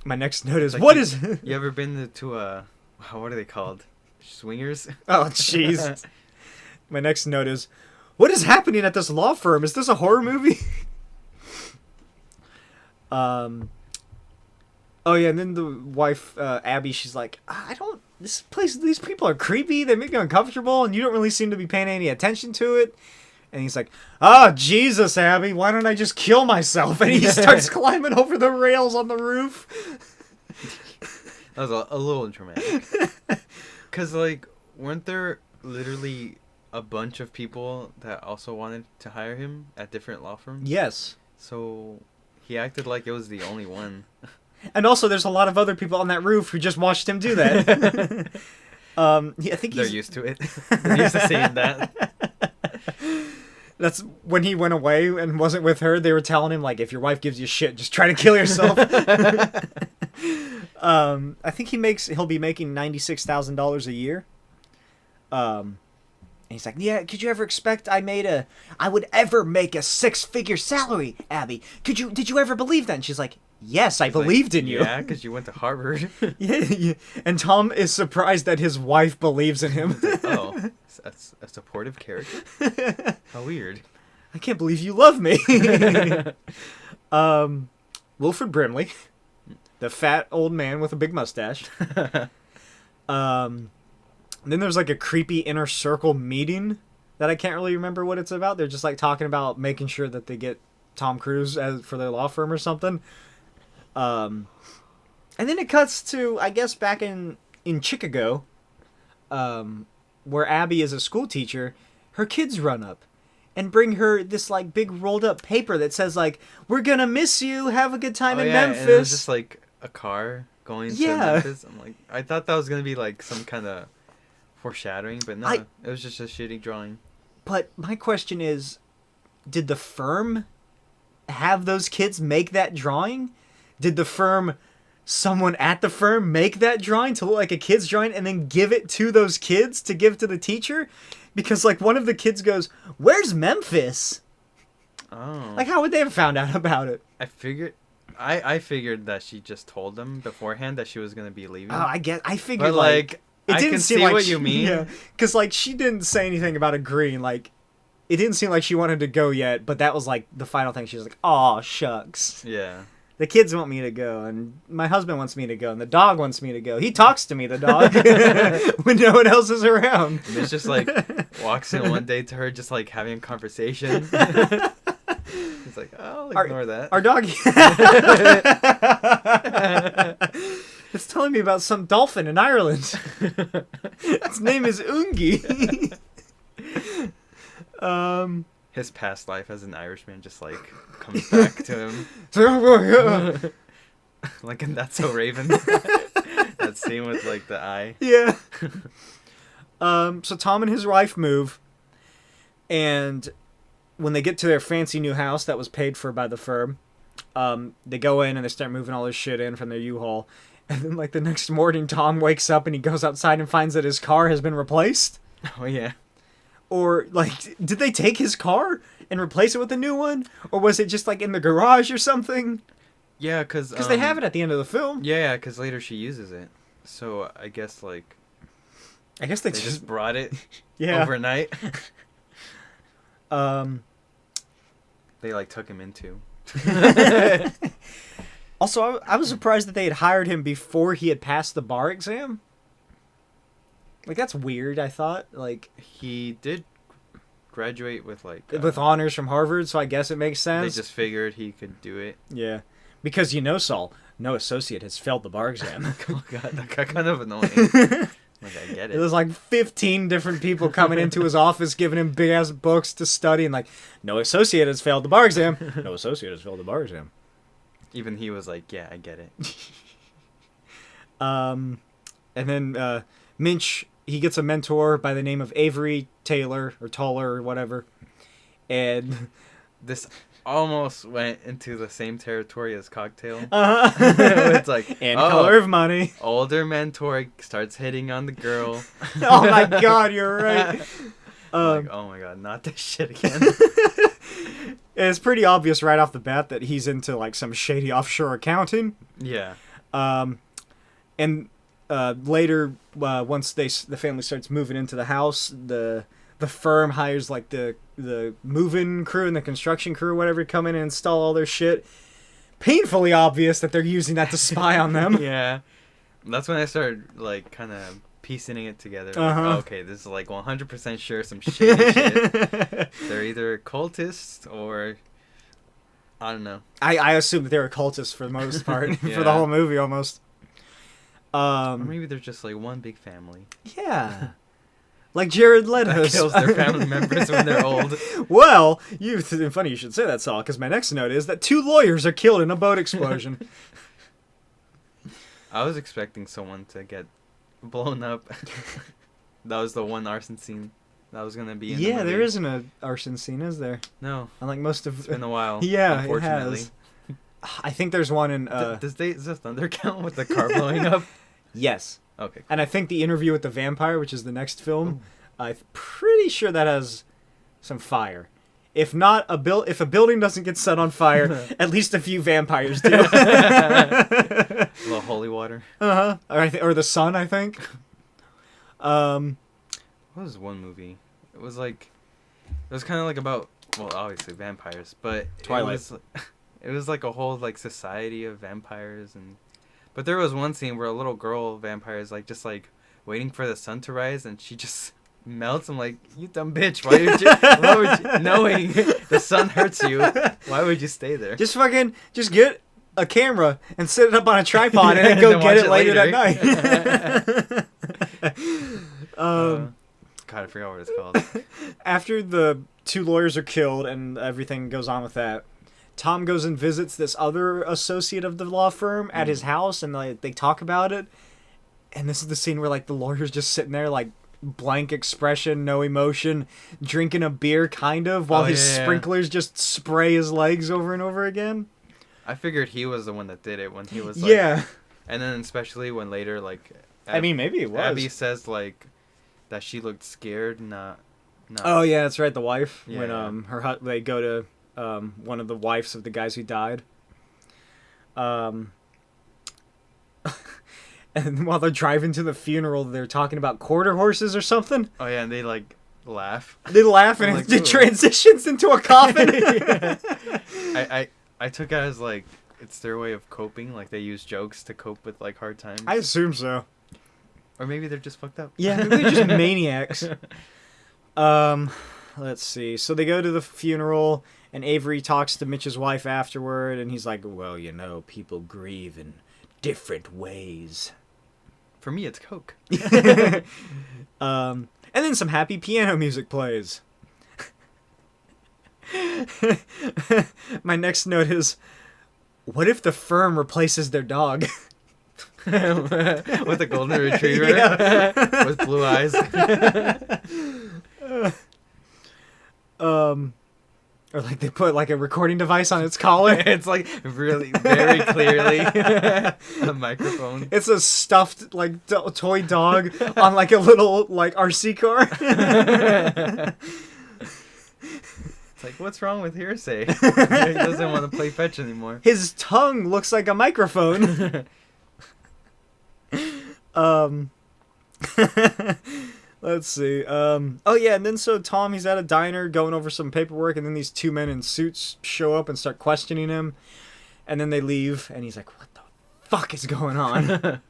My next note is, Like, what is... You ever been to what are they called? Swingers? Oh, jeez. My next note is, what is happening at this law firm? Is this a horror movie? Oh, yeah, and then the wife, Abby, she's like, this place, these people are creepy, they make me uncomfortable, and you don't really seem to be paying any attention to it. And he's like, oh, Jesus, Abby, why don't I just kill myself? And he starts climbing over the rails on the roof. That was a little dramatic. Because, like, weren't there literally a bunch of people that also wanted to hire him at different law firms? Yes. So he acted like it was the only one. And also, there's a lot of other people on that roof who just watched him do that. I think They're used to it. They're used to seeing that. That's when he went away and wasn't with her. They were telling him, like, if your wife gives you shit, just try to kill yourself. I think he'll be making $96,000 a year. And he's like, yeah, could you ever expect I would ever make a 6-figure salary, Abby? Did you ever believe that? And she's like, yes, I believed in you. Yeah, because you went to Harvard. Yeah. And Tom is surprised that his wife believes in him. Oh, that's a supportive character? How weird. I can't believe you love me. Wilford Brimley, the fat old man with a big mustache. Then there's like a creepy inner circle meeting that I can't really remember what it's about. They're just like talking about making sure that they get Tom Cruise for their law firm or something. And then it cuts to, I guess, back in Chicago, where Abby is a school teacher. Her kids run up and bring her this like big rolled up paper that says like, "We're gonna miss you. Have a good time in Memphis." And it was just like a car going to Memphis. I'm like, I thought that was gonna be like some kind of foreshadowing, but no, it was just a shitty drawing. But my question is, did the firm have those kids make that drawing? Did someone at the firm make that drawing to look like a kid's drawing and then give it to those kids to give to the teacher? Because like one of the kids goes, "Where's Memphis?" Oh. Like how would they have found out about it? I figured that she just told them beforehand that she was gonna be leaving. Oh, I figured but like it I didn't can seem see like what you mean. Yeah, because like she didn't say anything about agreeing. Like it didn't seem like she wanted to go yet, but that was like the final thing. She was like, "Aw, shucks." Yeah. The kids want me to go, and my husband wants me to go, and the dog wants me to go. He talks to me, the dog, when no one else is around. And it's just like walks in one day to her, just like having a conversation. He's like, "I'll ignore that." Our dog. It's telling me about some dolphin in Ireland. Its name is Ungi. His past life as an Irishman just like comes back to him. Like in That's So Raven. That scene with like the eye. Yeah. So Tom and his wife move, and when they get to their fancy new house that was paid for by the firm, they go in and they start moving all this shit in from their U-Haul. And then like the next morning, Tom wakes up and he goes outside and finds that his car has been replaced. Oh yeah. Or, like, did they take his car and replace it with a new one? Or was it just, like, in the garage or something? Yeah, because... Because they have it at the end of the film. Yeah, because later she uses it. So, I guess, like... I guess they just brought it yeah. overnight. They, like, took him into. Also, I was surprised that they had hired him before he had passed the bar exam. Like, that's weird, I thought. Like, he did graduate with, like... with honors from Harvard, so I guess it makes sense. They just figured he could do it. Yeah. Because, Saul, no associate has failed the bar exam. Oh, God, that got kind of annoying. Like, I get it. There was, like, 15 different people coming into his office, giving him big-ass books to study, and, like, no associate has failed the bar exam. No associate has failed the bar exam. Even he was like, yeah, I get it. And then, Minch... He gets a mentor by the name of Avery Taylor, or Toller, or whatever. And... This almost went into the same territory as Cocktail. Uh-huh. It's like... And Color of Money. Older mentor starts hitting on the girl. Oh my god, you're right. Like, oh my god, not this shit again. It's pretty obvious right off the bat that he's into, like, some shady offshore accounting. Yeah. And... later, once the family starts moving into the house, the firm hires like the moving crew and the construction crew, or whatever, to come in and install all their shit. Painfully obvious that they're using that to spy on them. Yeah, that's when I started like kind of piecing it together. Like, Uh-huh. Okay, this is like 100% sure some shady shit. They're either cultists or I don't know. I assume that they're cultists for the most part. Yeah. For the whole movie almost. Or maybe they're just like one big family. Yeah. Like Jared Leto's. That kills their family members when they're old. Well, funny you should say that, Saul, because my next note is that 2 lawyers are killed in a boat explosion. I was expecting someone to get blown up. That was the one arson scene that was going to be in the movie. There isn't an arson scene, is there? No. Unlike most of... It's been a while. Yeah, unfortunately. it has. I think there's one in... Does the thunder count with the car blowing up? Yes. Okay. And I think the interview with the vampire, which is the next film, I'm pretty sure that has some fire. If not if a building doesn't get set on fire, at least a few vampires do. A little holy water. Or the sun, I think. What was one movie? It was kind of like about, well, obviously vampires, but Twilight. It was like a whole like society of vampires, but there was one scene where a little girl vampire is like just like waiting for the sun to rise, and she just melts. I'm like, you dumb bitch! Why would you knowing the sun hurts you? Why would you stay there? Just get a camera and set it up on a tripod and then go get it later that night. God, I forgot what it's called. After the two lawyers are killed and everything goes on with that, Tom goes and visits this other associate of the law firm at his house, and they talk about it. And this is the scene where like the lawyer's just sitting there like blank expression, no emotion, drinking a beer kind of, while his sprinklers just spray his legs over and over again. I figured he was the one that did it when he was like, and then especially when later like maybe it was. Abby says like that she looked scared, not. Oh yeah, that's right. The wife Yeah, when they go to one of the wives of the guys who died. And while they're driving to the funeral, they're talking about quarter horses or something. Oh yeah, and they like laugh. They laugh and like, it transitions into a coffin. I took it as like it's their way of coping. Like they use jokes to cope with like hard times. I assume so. Or maybe they're just fucked up. Yeah, maybe they're just maniacs. Let's see. So they go to the funeral, and Avery talks to Mitch's wife afterward, and he's like, well, people grieve in different ways. For me, it's Coke. And then some happy piano music plays. My next note is, what if the firm replaces their dog? With a golden retriever with blue eyes. Or like they put like a recording device on its collar. It's like really very clearly a microphone. It's a stuffed like toy dog on like a little like RC car. It's like, what's wrong with hearsay? He doesn't want to play fetch anymore. His tongue looks like a microphone. Let's see. Oh yeah, and then so Tom, he's at a diner going over some paperwork, and then these two men in suits show up and start questioning him, and then they leave, and he's like, "What the fuck is going on?"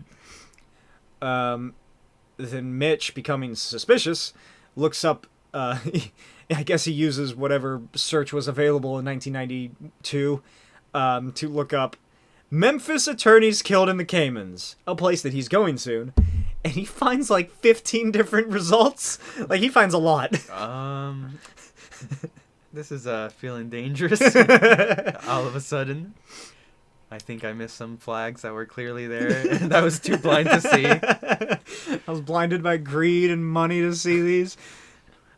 Then Mitch, becoming suspicious, looks up. I guess he uses whatever search was available in 1992 to look up Memphis attorneys killed in the Caymans, a place that he's going soon. And he finds like 15 different results. Like he finds a lot. This is feeling dangerous. All of a sudden, I think I missed some flags that were clearly there, and I was too blind to see. I was blinded by greed and money to see these.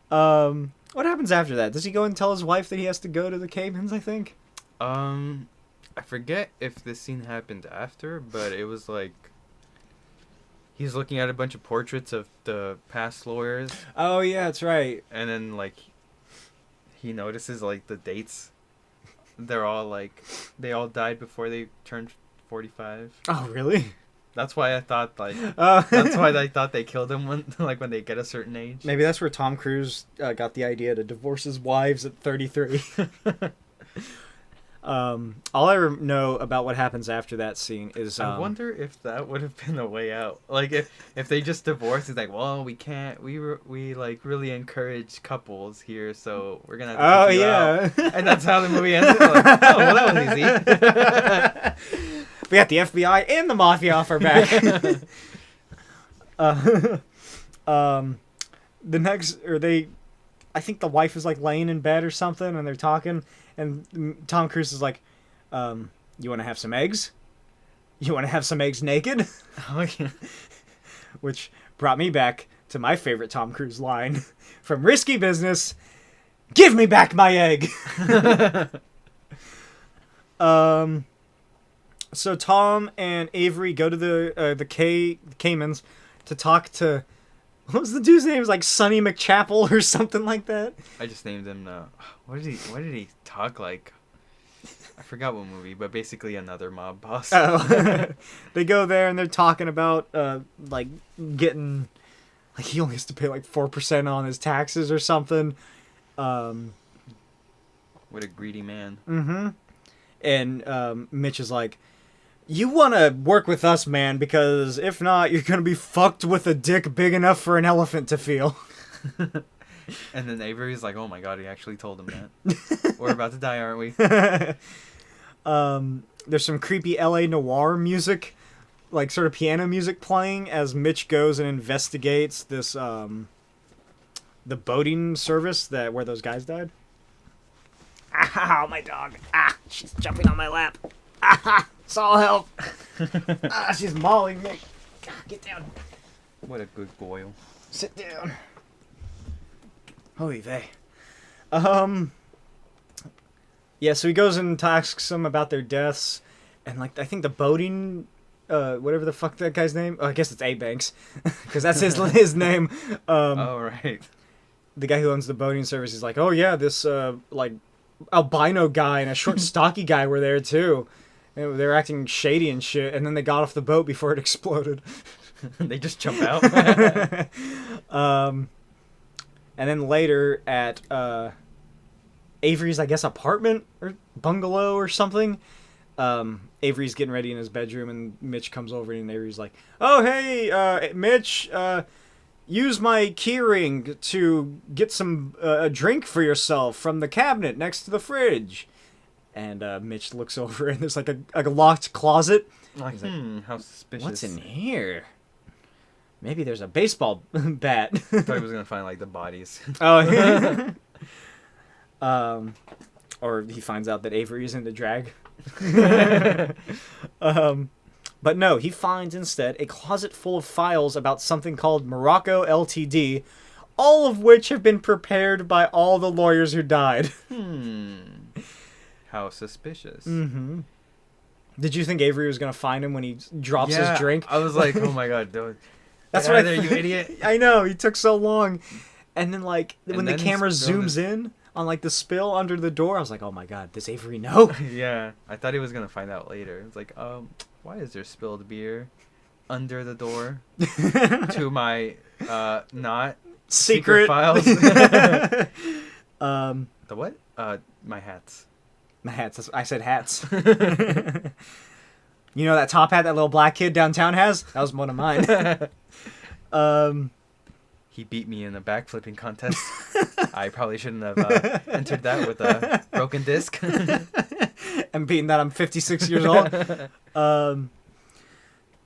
What happens after that? Does he go and tell his wife that he has to go to the Caymans? I think. I forget if this scene happened after, but it was like. He's looking at a bunch of portraits of the past lawyers. Oh, yeah, that's right. And then, like, he notices, like, the dates. They're all, like, they all died before they turned 45. Oh, really? That's why I thought, like, that's why I thought they killed him when they get a certain age. Maybe that's where Tom Cruise got the idea to divorce his wives at 33. All I know about what happens after that scene is I wonder if that would have been a way out. Like if they just divorced, it's like, well, we can't. We like really encourage couples here, so we're gonna have to kick you out. And that's how the movie ends. Like, oh, well, that was easy. We got the FBI and the mafia off our back. I think the wife is like laying in bed or something, and they're talking. And Tom Cruise is like, you want to have some eggs? You want to have some eggs naked? Which brought me back to my favorite Tom Cruise line from Risky Business. Give me back my egg! So Tom and Avery go to the Caymans to talk to What was the dude's name? It was like Sonny McChapel or something like that. I just named him. What did he talk like? I forgot what movie, but basically another mob boss. Oh. They go there and they're talking about like getting, like he only has to pay like 4% on his taxes or something. What a greedy man. Mm-hmm. And Mitch is like, you want to work with us, man, because if not, you're going to be fucked with a dick big enough for an elephant to feel. And then Avery's like, oh my god, he actually told him that. We're about to die, aren't we? There's some creepy LA noir music, like sort of piano music playing as Mitch goes and investigates this, the boating service where those guys died. Ow, my dog. Ah, she's jumping on my lap. Ah, Saul, help. Ah, she's mauling me. Get down. What a good boy. Sit down. Holy vey. Yeah, so he goes and asks them about their deaths, and like I think the boating, whatever the fuck that guy's name. Oh, I guess it's A Banks, because that's his name. Oh right. The guy who owns the boating service is like, oh yeah, this like albino guy and a short stocky guy were there too. And they were acting shady and shit, and then they got off the boat before it exploded. They just jump out. And then later at Avery's, I guess, apartment or bungalow or something, Avery's getting ready in his bedroom, and Mitch comes over, and Avery's like, oh, hey, Mitch, use my keyring to get some a drink for yourself from the cabinet next to the fridge. And Mitch looks over, and there's like a locked closet. He's like, how suspicious. What's in here? Maybe there's a baseball bat. I thought he was going to find, like, the bodies. Oh, yeah. Or he finds out that Avery is into drag. But no, he finds instead a closet full of files about something called Morocco Ltd., all of which have been prepared by all the lawyers who died. How suspicious. Mm-hmm. Did you think Avery was going to find him when he drops his drink? I was like, oh my god, dude. That's what I thought. You idiot. I know, he took so long. And then, like, And when then the camera zooms in on, like, the spill under the door, I was like, oh my god, does Avery know? Yeah, I thought he was going to find out later. It's like, why is there spilled beer under the door to my, not secret files? The what? My hats. My hats. I said hats. You know that top hat that little black kid downtown has? That was one of mine. He beat me in a backflipping contest. I probably shouldn't have entered that with a broken disc. And being that I'm 56 years old.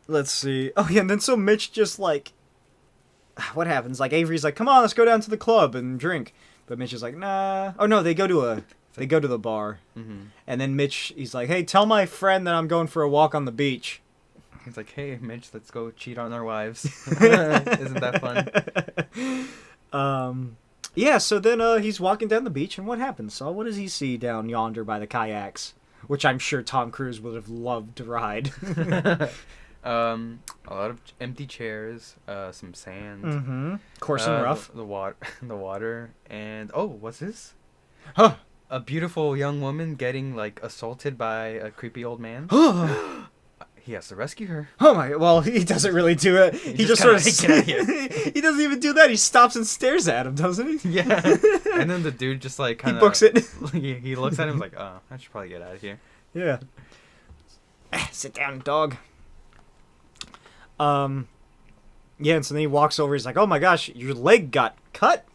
Let's see. Oh yeah, and then so Mitch just like, what happens? Like Avery's like, come on, let's go down to the club and drink. But Mitch is like, nah. Oh no, they go to the bar. Mm-hmm. And then Mitch, he's like, hey, tell my friend that I'm going for a walk on the beach. He's like, hey, Mitch, let's go cheat on our wives. Isn't that fun? Yeah, so then he's walking down the beach, and what happens? So what does he see down yonder by the kayaks? Which I'm sure Tom Cruise would have loved to ride. A lot of empty chairs, some sand. Mm-hmm. Coarse and rough. The water, and what's this? Huh. A beautiful young woman getting, like, assaulted by a creepy old man. He has to rescue her. Oh my! Well, he doesn't really do it. He just sort of get out of here. He doesn't even do that. He stops and stares at him, doesn't he? Yeah. And then the dude just like kind of he books it. He looks at him and is like, oh, I should probably get out of here. Yeah. Sit down, dog. Yeah, and so then he walks over. He's like, "Oh my gosh, your leg got cut,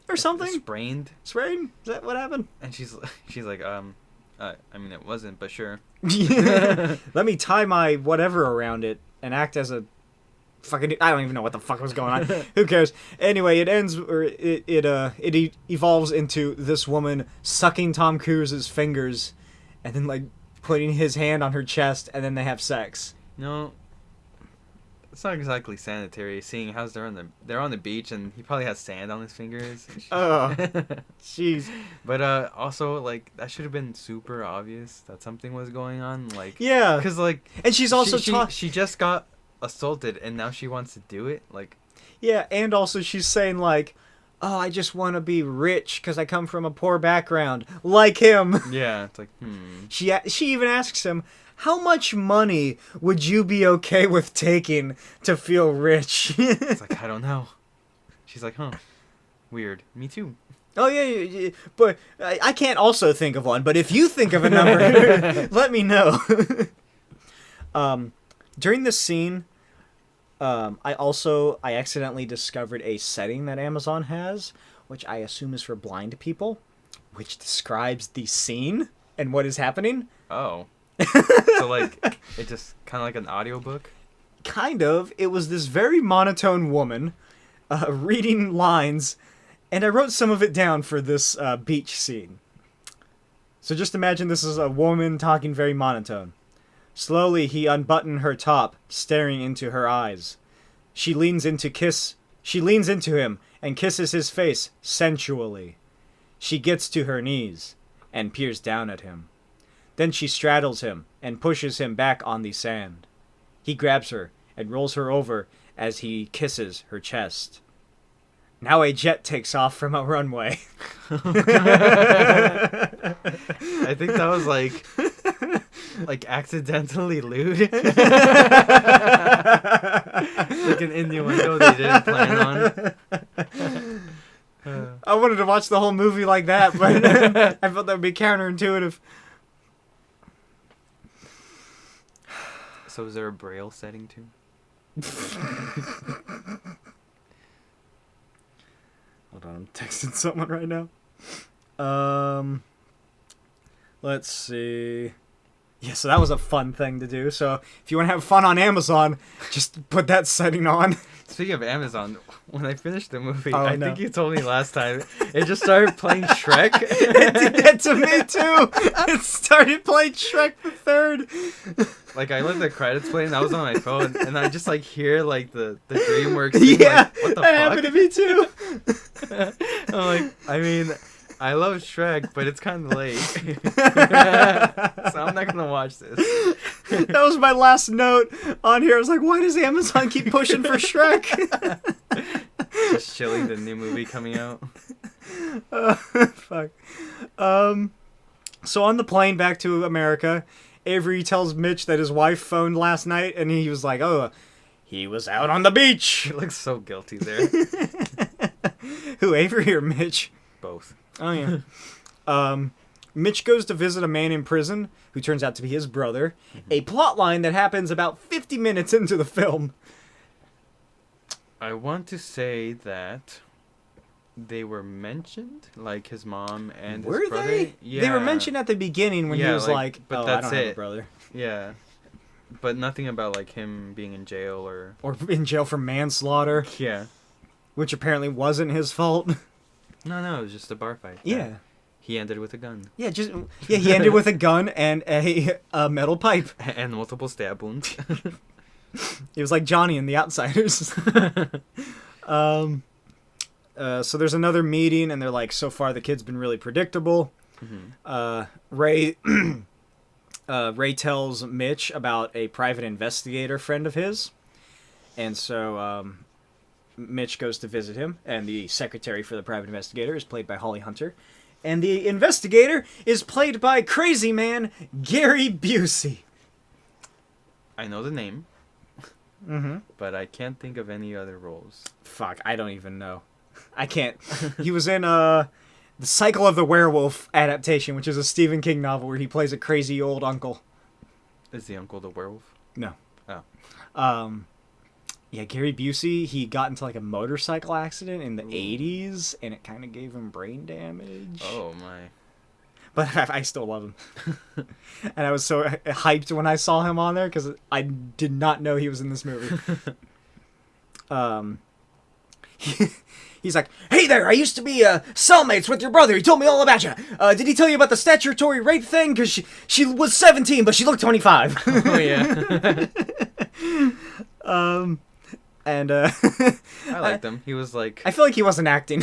or something? Sprained? Sprained? Is that what happened?" And she's like, I mean, it wasn't, but sure. Let me tie my whatever around it and act as a fucking... I don't even know what the fuck was going on. Who cares? Anyway, it ends, or it evolves into this woman sucking Tom Cruise's fingers and then, like, putting his hand on her chest, and then they have sex. No. It's not exactly sanitary, seeing how they're on the beach and he probably has sand on his fingers. Oh, jeez. But also, like, that should have been super obvious that something was going on. Like, yeah, because like, and she's also she just got assaulted and now she wants to do it. Like, Yeah, and also she's saying, like, oh, I just want to be rich because I come from a poor background. Like him. Yeah, it's like, She even asks him, how much money would you be okay with taking to feel rich? It's like, I don't know. She's like, huh. Weird. Me too. Oh, yeah, but I can't also think of one. But if you think of a number, let me know. During this scene, I accidentally discovered a setting that Amazon has, which I assume is for blind people, which describes the scene and what is happening. Oh. So, like, it's just kind of like an audiobook? Kind of. It was this very monotone woman reading lines, and I wrote some of it down for this beach scene. So just imagine this is a woman talking very monotone. Slowly, he unbuttoned her top, staring into her eyes. She leans into him and kisses his face sensually. She gets to her knees and peers down at him. Then she straddles him and pushes him back on the sand. He grabs her and rolls her over as he kisses her chest. Now a jet takes off from a runway. I think that was like accidentally lewd. Like an innuendo they didn't plan on. I wanted to watch the whole movie like that, but I felt that would be counterintuitive. So is there a braille setting too? Hold on, I'm texting someone right now. Let's see. Yeah, so that was a fun thing to do. So if you want to have fun on Amazon, just put that setting on. Speaking of Amazon, when I finished the movie, I think you told me last time, it just started playing Shrek. It did that to me too. It started playing Shrek the Third. Like, I let the credits play, and I was on my phone, and I just, like, hear, like, the DreamWorks thing, yeah, like, what the that fuck? happened to me too. I'm like, I mean, I love Shrek, but it's kind of late. So I'm not gonna watch this. That was my last note on here. I was like, why does Amazon keep pushing for Shrek? Just chilling the new movie coming out. Fuck. So on the plane back to America, Avery tells Mitch that his wife phoned last night, and he was like, oh, he was out on the beach. He looks so guilty there. Who, Avery or Mitch? Both. Oh, yeah. Mitch goes to visit a man in prison who turns out to be his brother. Mm-hmm. A plot line that happens about 50 minutes into the film. I want to say that they were mentioned, like his mom and his brother. Were they? Yeah. They were mentioned at the beginning when he was like, but oh, that's I don't have a brother. Yeah. But nothing about, like, him being in jail or... Or in jail for manslaughter. Yeah. Which apparently wasn't his fault. No, it was just a bar fight. Yeah. He ended with a gun. Yeah, he ended with a gun and a metal pipe. And multiple stab wounds. It was like Johnny in The Outsiders. So there's another meeting, and they're like, so far the kid's been really predictable. Mm-hmm. Ray tells Mitch about a private investigator friend of his. And so Mitch goes to visit him, and the secretary for the private investigator is played by Holly Hunter. And the investigator is played by crazy man Gary Busey. I know the name. Mm-hmm. But I can't think of any other roles. Fuck, I don't even know. I can't. He was in The Cycle of the Werewolf adaptation, which is a Stephen King novel where he plays a crazy old uncle. Is the uncle the werewolf? No. Oh. Yeah, Gary Busey, he got into like a motorcycle accident in the 80s, and it kind of gave him brain damage. Oh, my. But I still love him. And I was so hyped when I saw him on there, because I did not know he was in this movie. He's like, hey there, I used to be cellmates with your brother. He told me all about you. Did he tell you about the statutory rape thing? Because she was 17, but she looked 25. Oh, yeah. And I liked him. He was like... I feel like he wasn't acting.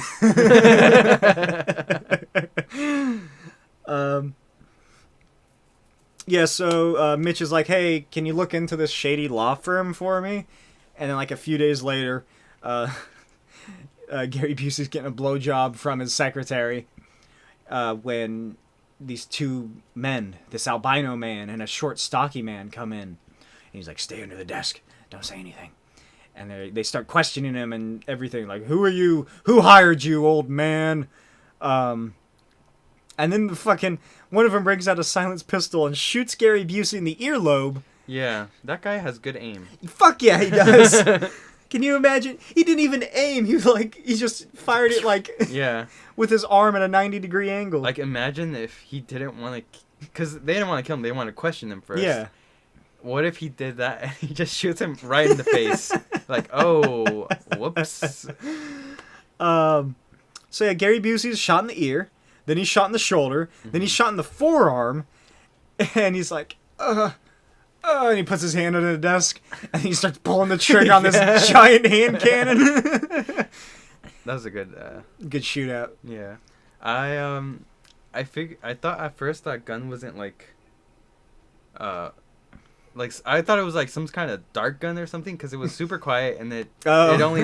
Yeah, so Mitch is like, hey, can you look into this shady law firm for me? And then like a few days later, Gary Busey's getting a blowjob from his secretary when these two men, this albino man and a short, stocky man, come in. And he's like, stay under the desk. Don't say anything. And they start questioning him and everything. Like, who are you? Who hired you, old man? And then one of them brings out a silenced pistol and shoots Gary Busey in the earlobe. Yeah, that guy has good aim. Fuck yeah, he does. Can you imagine? He didn't even aim. He just fired it yeah, with his arm at a 90-degree angle. Like, imagine if he didn't want to, because they didn't want to kill him. They wanted to question him first. Yeah. What if he did that and he just shoots him right in the face? Like, oh, whoops. So yeah, Gary Busey's shot in the ear. Then he's shot in the shoulder. Then he's shot in the forearm. And he's like, and he puts his hand under the desk, and he starts pulling the trigger on this giant hand cannon. That was a good shootout. Yeah. I thought at first that gun wasn't I thought it was like some kind of dark gun or something, because it was super quiet, and it only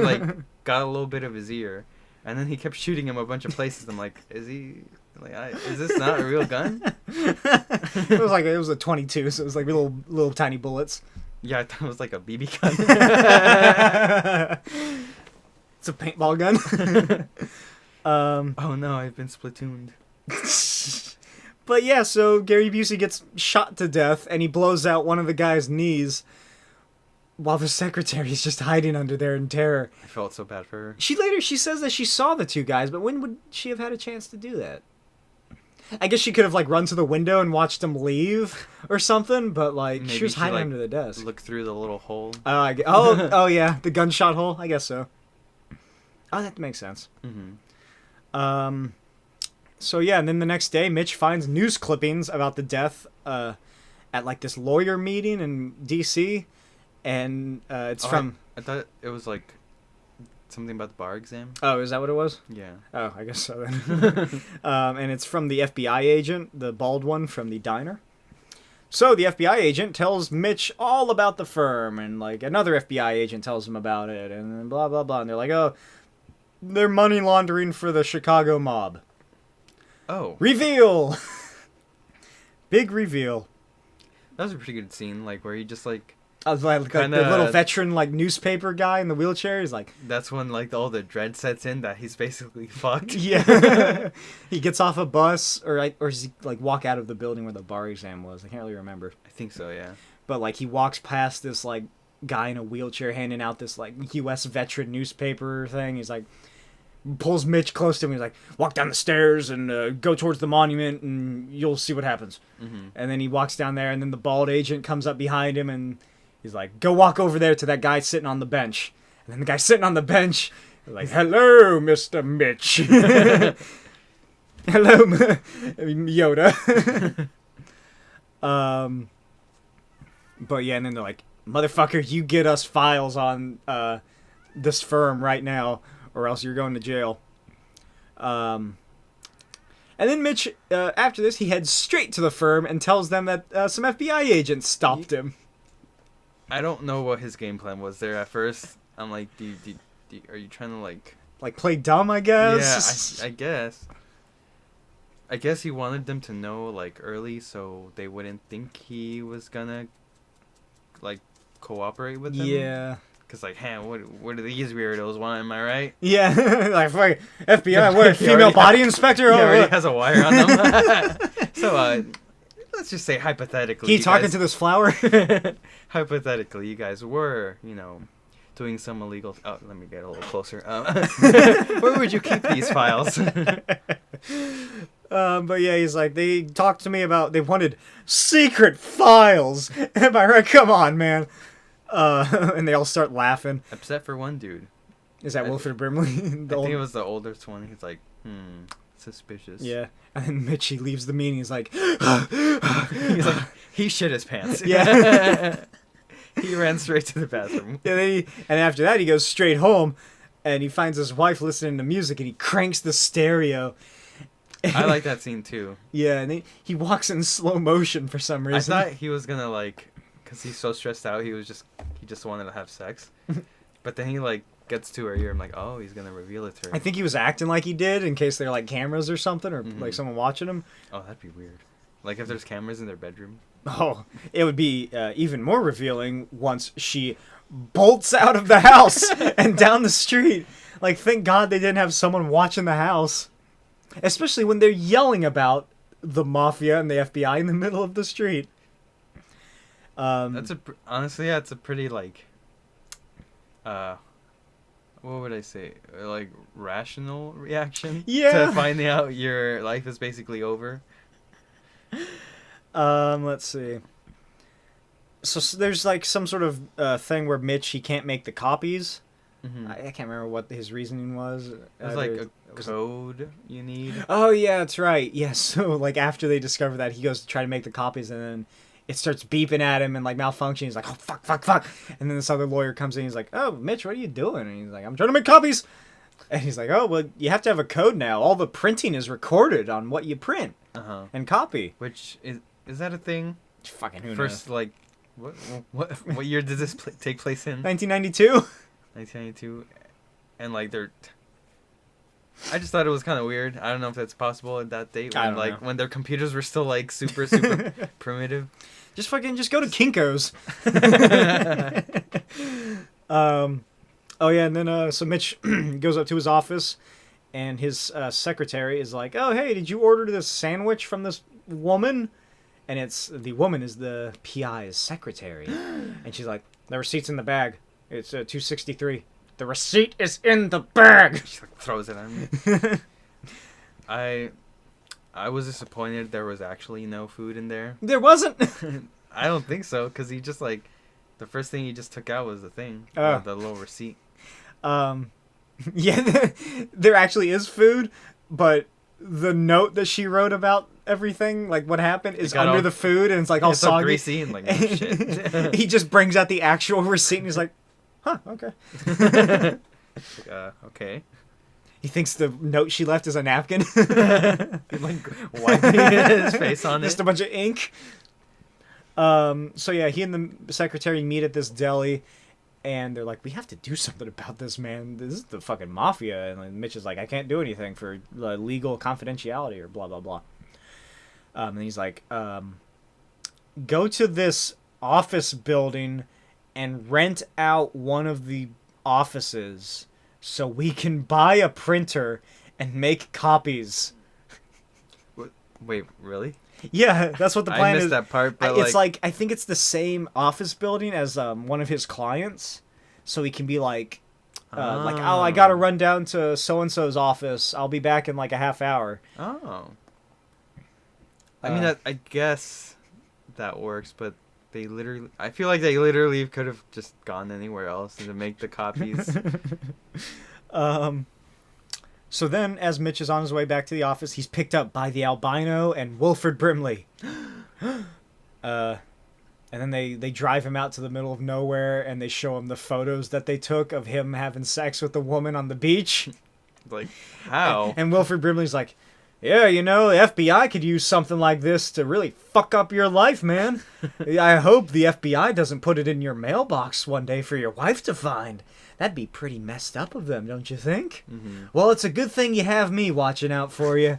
got a little bit of his ear, and then he kept shooting him a bunch of places. I'm like, is this not a real gun? It was a 22, so it was like little tiny bullets. Yeah, I thought it was like a BB gun. It's a paintball gun. Oh no, I've been splatooned. But yeah, so Gary Busey gets shot to death, and he blows out one of the guy's knees, while the secretary's just hiding under there in terror. I felt so bad for her. She says that she saw the two guys, but when would she have had a chance to do that? I guess she could have run to the window and watched them leave or something, but Maybe she was hiding under the desk. Look through the little hole. Oh yeah, the gunshot hole. I guess so. Oh, that makes sense. Mm-hmm. So yeah, and then the next day, Mitch finds news clippings about the death at this lawyer meeting in D.C. And it's from. I thought it was something about the bar exam. Oh, is that what it was? Yeah. Oh, I guess so then. And it's from the FBI agent, the bald one from the diner. So the FBI agent tells Mitch all about the firm, and another FBI agent tells him about it, and blah blah blah. And they're like, oh, they're money laundering for the Chicago mob. Oh. Reveal. Big reveal. That was a pretty good scene, where he just the little veteran newspaper guy in the wheelchair. He's like, that's when all the dread sets in that he's basically fucked. Yeah. He gets off a bus, or does he walk out of the building where the bar exam was? I can't really remember. I think so, yeah. But he walks past this guy in a wheelchair handing out this U.S. veteran newspaper thing. He's pulls Mitch close to him. He's like, walk down the stairs and go towards the monument, and you'll see what happens. Mm-hmm. And then he walks down there, and then the bald agent comes up behind him, and he's like, go walk over there to that guy sitting on the bench. And then the guy sitting on the bench is like, hello, Mr. Mitch. Hello, Yoda. But yeah, and then they're like, motherfucker, you get us files on this firm right now, or else you're going to jail. And then Mitch, after this, he heads straight to the firm and tells them that some FBI agents stopped him. I don't know what his game plan was there at first. I'm like, are you trying to play dumb, I guess? Yeah, I guess. I guess he wanted them to know early so they wouldn't think he was gonna cooperate with them. Yeah. Cause hey, what do these weirdos want? Am I right? Yeah, FBI, what, female body inspector? He already has a wire on them. So let's just say hypothetically. He talking to this flower? Hypothetically, you guys were, doing some illegal. Oh, let me get a little closer. Where would you keep these files? But yeah, he's like, they talked to me about, they wanted secret files. Am I right? Come on, man. And they all start laughing. Except for one dude. Is that Wilford Brimley? I think it was the oldest one. He's like, suspicious. Yeah. And then Mitchie leaves the meeting. He's like, he shit his pants. Yeah. He ran straight to the bathroom. And after that, he goes straight home, and he finds his wife listening to music, and he cranks the stereo. I like that scene too. Yeah, and he walks in slow motion for some reason. I thought he was gonna because he's so stressed out, he just wanted to have sex. But then he gets to her ear, I'm like, oh, he's gonna reveal it to her. I think he was acting like he did in case they're like cameras or something, or like someone watching him. Oh, that'd be weird. Like if there's cameras in their bedroom. Oh, it would be even more revealing once she bolts out of the house and down the street. Like, thank God they didn't have someone watching the house. Especially when they're yelling about the mafia and the FBI in the middle of the street. Honestly, yeah, it's a pretty, like, what would I say? Like, rational reaction? Yeah. To finding out your life is basically over. Let's see. So there's, like, some sort of thing where Mitch, he can't make the copies. I can't remember what his reasoning was. There's like a code you need. Oh, yeah, that's right. Yeah, so, like, after they discover that, he goes to try to make the copies, and then it starts beeping at him and, like, malfunctioning. He's like, oh, fuck. And then this other lawyer comes in, he's like, oh, Mitch, what are you doing? And he's like, I'm trying to make copies. And he's like, oh, well, you have to have a code now. All the printing is recorded on what you print and copy. Which, is that a thing? Fucking who knows? First, like, what year did this take place in? 1992. 1992, and like I just thought it was kind of weird. I don't know if that's possible at that date when when their computers were still like super primitive. Just go to Kinko's. Oh yeah, and then so Mitch goes up to his office, and his secretary is like, "Oh hey, did you order this sandwich from this woman?" And the woman is the PI's secretary, and she's like, "The receipt's in the bag. It's $263. The receipt is in the bag." She like throws it at me. I was disappointed there was actually no food in there. There wasn't. I don't think so, because he just like the first thing he just took out was the thing, the little receipt. Yeah, there actually is food, but the note that she wrote about everything, like what happened, is under the food, and it's like all soggy, greasy, and like oh, shit. He just brings out the actual receipt, and he's like, huh, okay. Okay. He thinks the note she left is a napkin. Like wiping his face on Just a bunch of ink. So yeah, he and the secretary meet at this deli, and they're like, we have to do something about this, man. This is the fucking mafia. And like, Mitch is like, I can't do anything for legal confidentiality or blah, blah, blah. And he's like, go to this office building and rent out one of the offices so we can buy a printer and make copies. Wait, really? Yeah, that's what the plan is. I missed that part, but it's like I think it's the same office building as one of his clients, so he can be like, I gotta run down to so and so's office. I'll be back in like a half hour. Oh. I mean, I guess that works, but I feel like they literally could have just gone anywhere else to make the copies. So then, as Mitch is on his way back to the office, he's picked up by the albino and Wilford Brimley. And then they drive him out to the middle of nowhere, and they show him the photos that they took of him having sex with a woman on the beach. Like, how? And Wilford Brimley's like, yeah, you know, the FBI could use something like this to really fuck up your life, man. I hope the FBI doesn't put it in your mailbox one day for your wife to find. That'd be pretty messed up of them, don't you think? Mm-hmm. Well, it's a good thing you have me watching out for you.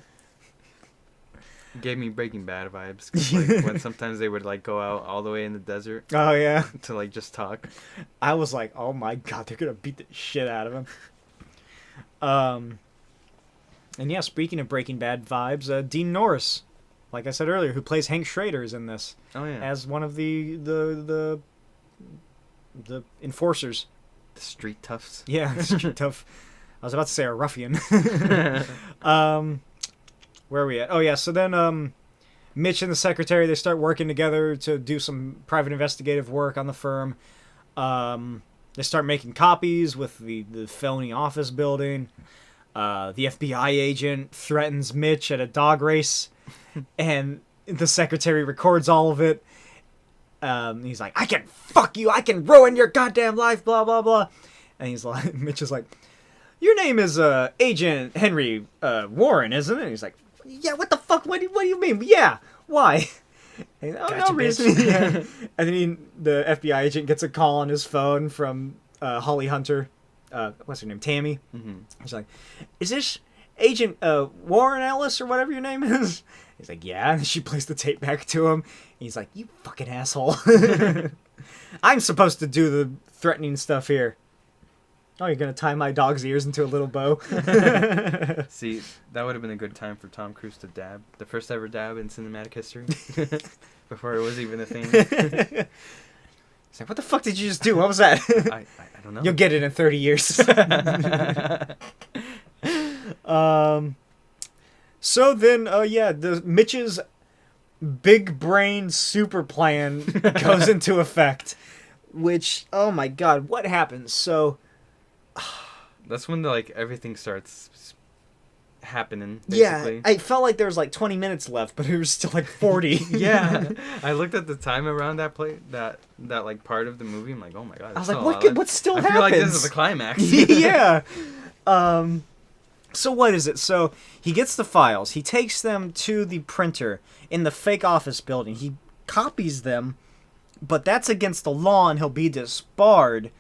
Gave me Breaking Bad vibes. 'Cause, like, when sometimes they would like go out all the way in the desert. Oh, yeah. To like just talk. I was like, oh my god, they're going to beat the shit out of him. And yeah, speaking of Breaking Bad vibes, Dean Norris, like I said earlier, who plays Hank Schrader, is in this. Oh, yeah. As one of the enforcers. The street toughs. Yeah, the street tough. I was about to say a ruffian. Where are we at? Oh, yeah, so then Mitch and the secretary, they start working together to do some private investigative work on the firm. They start making copies with the felony office building. The FBI agent threatens Mitch at a dog race, and the secretary records all of it. He's like, I can fuck you, I can ruin your goddamn life, blah, blah, blah. And he's like, Mitch is like, your name is Agent Henry Warren, isn't it? And he's like, yeah, what the fuck? What do you mean? Yeah, why? And, gotcha, no reason. Yeah. And then the FBI agent gets a call on his phone from Holly Hunter, what's her name, Tammy. Mm-hmm. He's like, "Is this Agent Warren Ellis or whatever your name is?" He's like, "Yeah." And she plays the tape back to him. He's like, "You fucking asshole." I'm supposed to do the threatening stuff here. Oh, you're going to tie my dog's ears into a little bow? See, that would have been a good time for Tom Cruise to dab. The first ever dab in cinematic history. Before it was even a thing. He's like, what the fuck did you just do? What was that? I don't know. You'll get it in 30 years. So then, Mitch's big brain super plan goes into effect. Which, oh my god, what happens? So... That's when everything starts happening, basically. Yeah, I felt like there was 20 minutes left, but it was still 40. Yeah. I looked at the time around that part of the movie. I'm like, oh my god. I was like, what still happens? I feel like this is the climax. Yeah. So what is it? So he gets the files. He takes them to the printer in the fake office building. He copies them, but that's against the law and he'll be disbarred.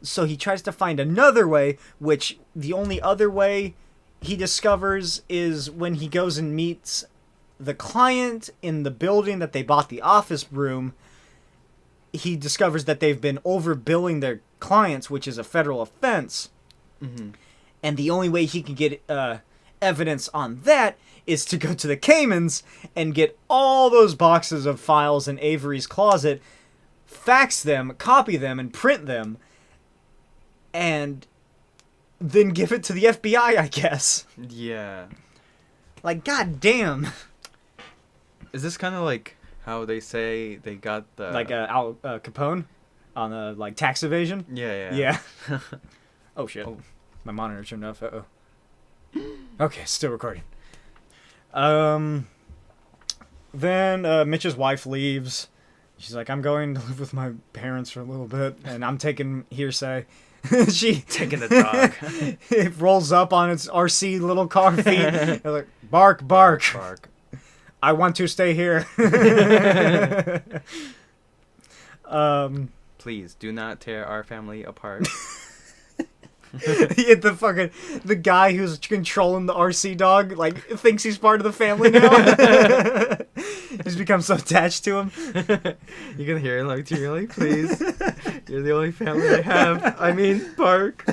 So he tries to find another way, which the only other way he discovers is when he goes and meets the client in the building that they bought the office room. He discovers that they've been overbilling their clients, which is a federal offense. Mm-hmm. And the only way he can get evidence on that is to go to the Caymans and get all those boxes of files in Avery's closet, fax them, copy them, and print them. And then give it to the FBI, I guess. Yeah. God damn. Is this kind of like how they say they got the... Al Capone on the, tax evasion? Yeah. Oh, shit. Oh. My monitor turned off. Uh-oh. Okay, still recording. Then Mitch's wife leaves. She's like, I'm going to live with my parents for a little bit, and I'm taking hearsay. She taking the dog. It rolls up on its RC little car feet. Like, bark, bark. Bark. I want to stay here. Please do not tear our family apart. The guy who's controlling the RC dog thinks he's part of the family now. He's become so attached to him. You can hear it really, please. You're the only family I have. I mean, Park.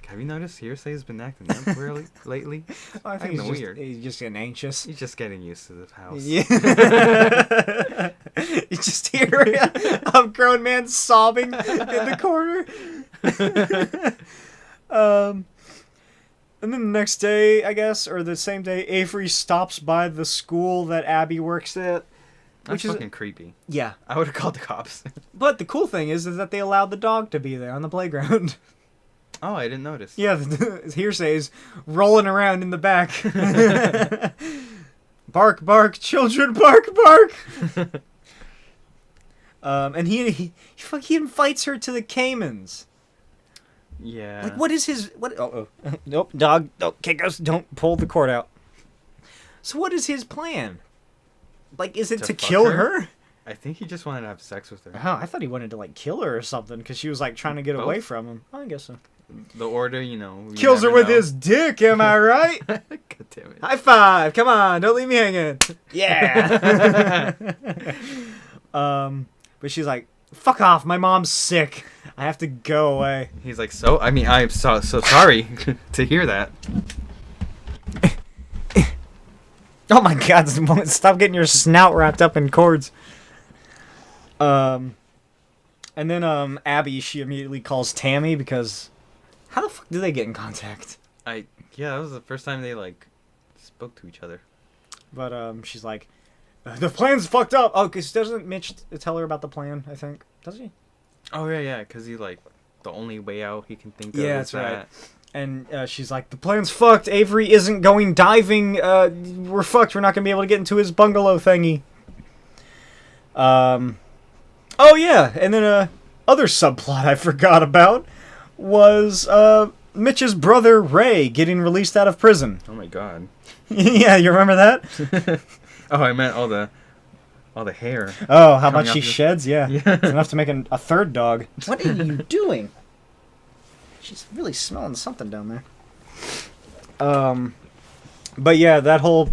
Have you noticed hearsay has been acting up really lately? Oh, I think he's just getting anxious. He's just getting used to the house. Yeah. You just hear a grown man sobbing in the corner. And then the next day, I guess, or the same day, Avery stops by the school that Abby works at. Which is fucking creepy. Yeah. I would have called the cops. But the cool thing is that they allowed the dog to be there on the playground. Oh, I didn't notice. Yeah, the hearsay is rolling around in the back. Bark, bark, children, bark, bark. And he invites her to the Caymans. Yeah. What is his... Nope, dog. Nope, Kikos, don't pull the cord out. So what is his plan? Is it to kill her? I think he just wanted to have sex with her. Oh, I thought he wanted to, kill her or something, because she was, trying to get away from him. I guess so. The order, Kills her with his dick, am I right? God damn it. High five! Come on, don't leave me hanging. Yeah! But she's like, fuck off, my mom's sick. I have to go away. He's like, I'm so sorry to hear that. Oh my god, stop getting your snout wrapped up in cords. And then Abby, she immediately calls Tammy because... How the fuck did they get in contact? Yeah, that was the first time they, spoke to each other. But, she's like, the plan's fucked up! Oh, because doesn't Mitch tell her about the plan, I think? Does he? Oh, yeah, because he, the only way out he can think of is that's that. Right. And she's like, the plan's fucked. Avery isn't going diving. We're fucked. We're not going to be able to get into his bungalow thingy. Oh, yeah. And then other subplot I forgot about was Mitch's brother, Ray, getting released out of prison. Oh, my God. Yeah, you remember that? Oh, I meant all the all the hair. Oh, how much coming she off your- sheds? Yeah. Yeah. It's enough to make a third dog. What are you doing? She's really smelling something down there. But yeah, that whole...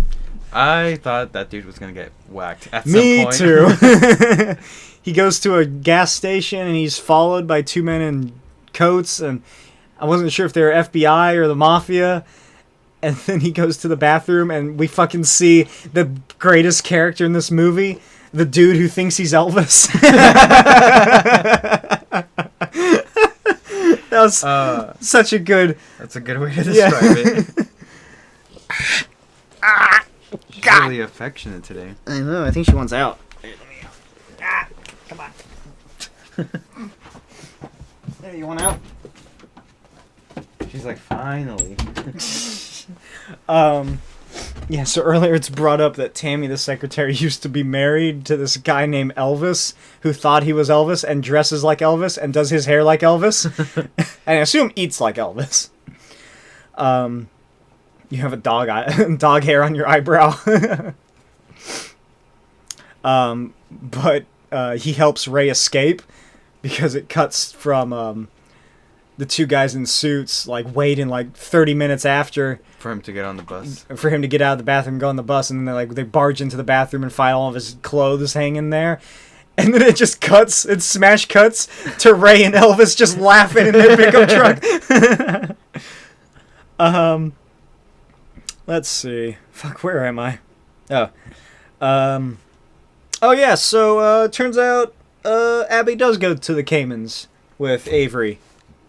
I thought that dude was gonna get whacked at Me some point. too. He goes to a gas station and he's followed by two men in coats, and I wasn't sure if they were FBI or the mafia. And then he goes to the bathroom and we fucking see the greatest character in this movie, the dude who thinks he's Elvis. That was such a good... That's a good way to describe it. She's really affectionate today. I know, I think she wants out. Come on. Hey, you want out? She's like, finally. Yeah, so earlier it's brought up that Tammy, the secretary, used to be married to this guy named Elvis, who thought he was Elvis and dresses like Elvis and does his hair like Elvis. And I assume eats like Elvis. You have a dog hair on your eyebrow. But he helps Ray escape because it cuts from the two guys in suits like waiting like 30 minutes after For him to get on the bus. for him to get out of the bathroom and go on the bus, and then they barge into the bathroom and find all of his clothes hanging there. And then it just cuts, it smash cuts to Ray and Elvis just laughing in their pickup truck. Let's see. Fuck, where am I? Oh. Oh yeah, so turns out Abby does go to the Caymans with Avery.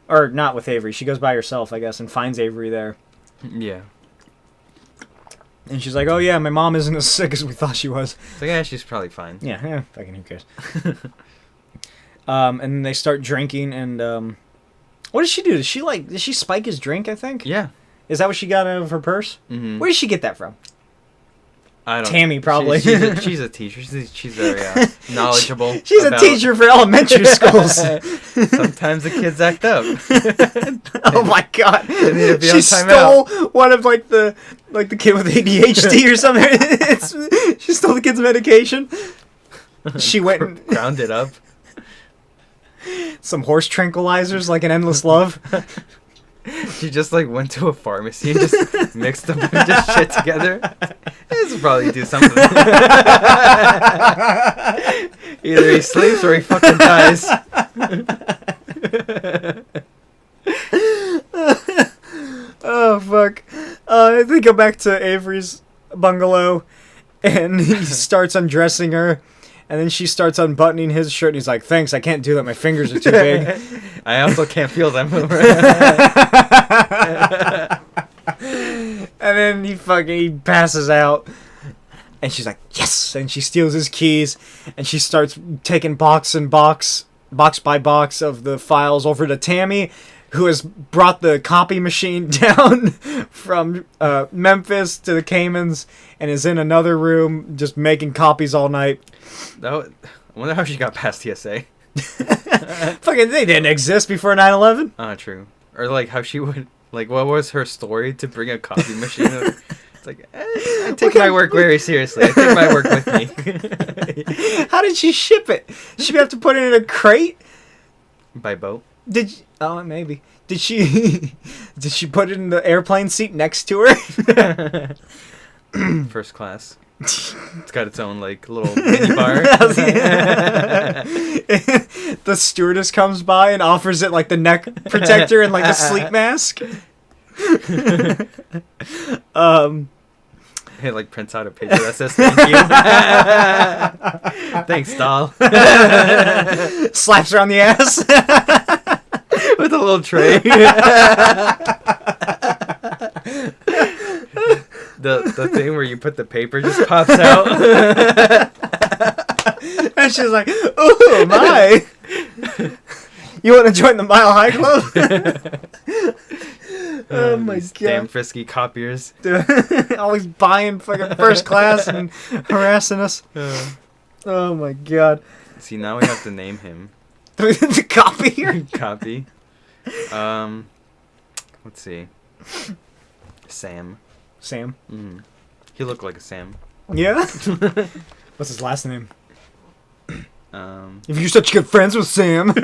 Or not with Avery, she goes by herself, I guess, and finds Avery there. Yeah. And she's like, oh yeah, my mom isn't as sick as we thought she was. It's like, yeah, she's probably fine. Yeah, fucking who cares. And then they start drinking, and what does she do? Does she spike his drink, I think? Yeah. Is that what she got out of her purse? Mm-hmm. Where did she get that from? I don't Tammy, probably. She's a teacher. She's very knowledgeable. She's a teacher for elementary schools. Sometimes the kids act up. Oh my god. They need to be She on stole one of the kid with ADHD or something. She stole the kid's medication. She went and ground it up. Some horse tranquilizers, like an endless love. She just went to a pharmacy and just mixed a bunch of shit together. This will probably do something. Either he sleeps or he fucking dies. Oh fuck. They go back to Avery's bungalow and he starts undressing her. And then she starts unbuttoning his shirt, and he's like, thanks, I can't do that, my fingers are too big. I also can't feel them. And then he passes out. And she's like, yes! And she steals his keys, and she starts taking box by box of the files over to Tammy, who has brought the copy machine down from Memphis to the Caymans, and is in another room just making copies all night. I wonder how she got past TSA. Fucking, they didn't exist before 9/11. True. Or how she would, what was her story to bring a copy machine over? It's I take my work very seriously. I take my work with me. How did she ship it? Did she have to put it in a crate? By boat. Maybe. Did she put it in the airplane seat next to her? First class. It's got its own little mini bar. The stewardess comes by and offers it the neck protector and the sleep mask. It prints out a picture that says thank you. Thanks, doll. Slaps her on the ass with a little tray. The thing where you put the paper just pops out. And she's like, "Oh my! You want to join the Mile High Club?" Oh my god! Damn frisky copiers. Always buying fucking first class and harassing us. Oh my god! See, now we have to name him. The copier. Copy. Let's see. Sam. Sam. Mm. He looked like a Sam. Yeah. What's his last name? If you're such good friends with Sam.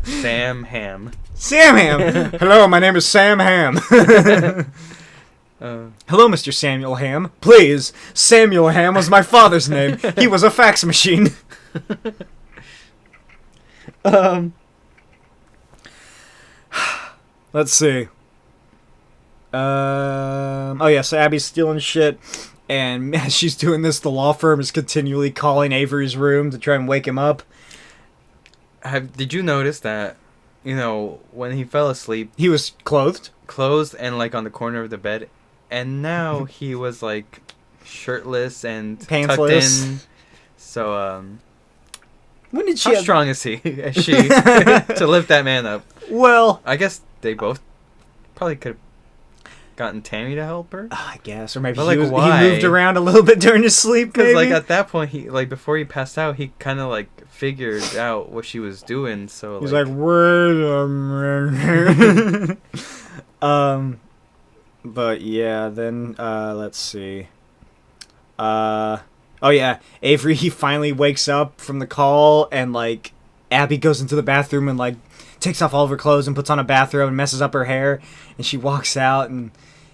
Sam Ham. Sam Ham. Hello, my name is Sam Ham. Hello, Mr. Samuel Ham. Please, Samuel Ham was my father's name. He was a fax machine. Let's see. Oh yeah, so Abby's stealing shit, and as she's doing this, the law firm is continually calling Avery's room to try and wake him up. Did you notice that, when he fell asleep... He was clothed? Clothed and, like, on the corner of the bed, and now he was, like, shirtless and pantsless. Tucked in. So, when did she how strong is he? Is she to lift that man up? Well... I guess they both probably could have gotten Tammy to help her. I guess, or maybe but, he why? Moved around a little bit during his sleep. Because like at that point, he before he passed out, he kind of like figured out what she was doing. So he's like, wait a minute. But yeah, then let's see. Oh yeah, Avery, he finally wakes up from the call, and like Abby goes into the bathroom and like takes off all of her clothes and puts on a bathrobe and messes up her hair, and she walks out and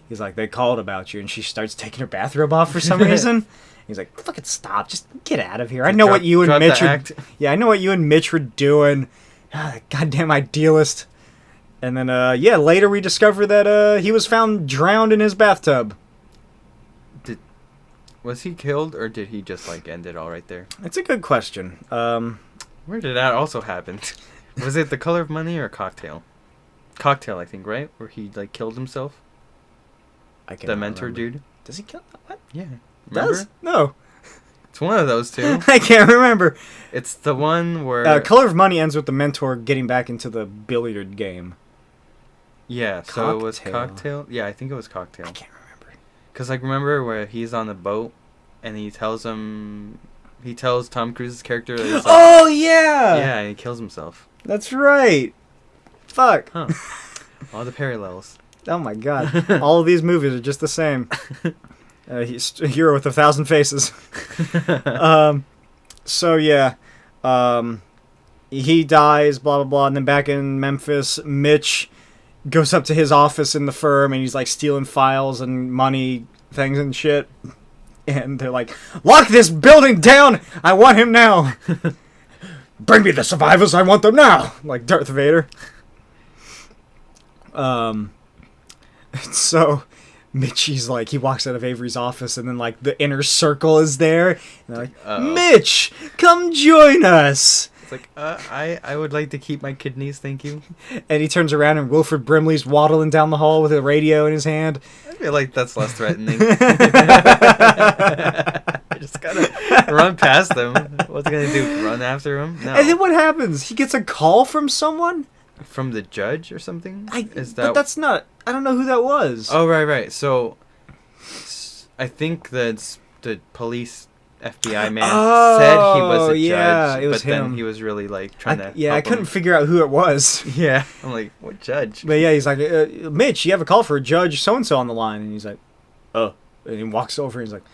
he's like, they called about you, and she starts taking her bathrobe off for some reason. He's like, fucking stop, just get out of here. I know what you and Mitch were... Yeah, I know what you and Mitch were doing. That goddamn idealist. And then yeah, later we discover that he was found drowned in his bathtub. Was he killed, or did he just like end it all right there? That's a good question. Where did that also happen? Was it The Color of Money or Cocktail? Cocktail, I think, right? Where he like killed himself. The mentor remember. dude. Does he kill? What? Yeah. Remember? Does? No. It's one of those two. I can't remember. It's the one where Color of Money ends with the mentor getting back into the billiard game. Yeah. So it was Cocktail. Yeah, I think it was Cocktail. I can't remember. Cause like remember where he's on the boat and he tells Tom Cruise's character that he's like, oh yeah. Yeah, and he kills himself. That's right. Fuck. Huh. All the parallels. Oh my god. All of these movies are just the same. He's a hero with 1,000 faces. So yeah. He dies, blah blah blah, and then back in Memphis, Mitch goes up to his office in the firm and he's like stealing files and money things and shit. And they're like, lock this building down! I want him now! Bring me the survivors, I want them now! Like Darth Vader. So Mitchie's like, he walks out of Avery's office and then like the inner circle is there. And they're like, Mitch, come join us! It's like, I would like to keep my kidneys, thank you. And he turns around and Wilford Brimley's waddling down the hall with a radio in his hand. I feel like that's less threatening. I just gotta run past him. What's he gonna do? Run after him? No. And then what happens? He gets a call from someone? From the judge or something? But that's not... I don't know who that was. Oh, right. So, I think that's the police... FBI man said he was a judge, it was but him. then he was really like trying to. Yeah, I couldn't figure out who it was. Yeah, I'm like, what judge? But yeah, he's like, Mitch, you have a call for a judge so and so on the line, and he's like, oh, and he walks over and he's like,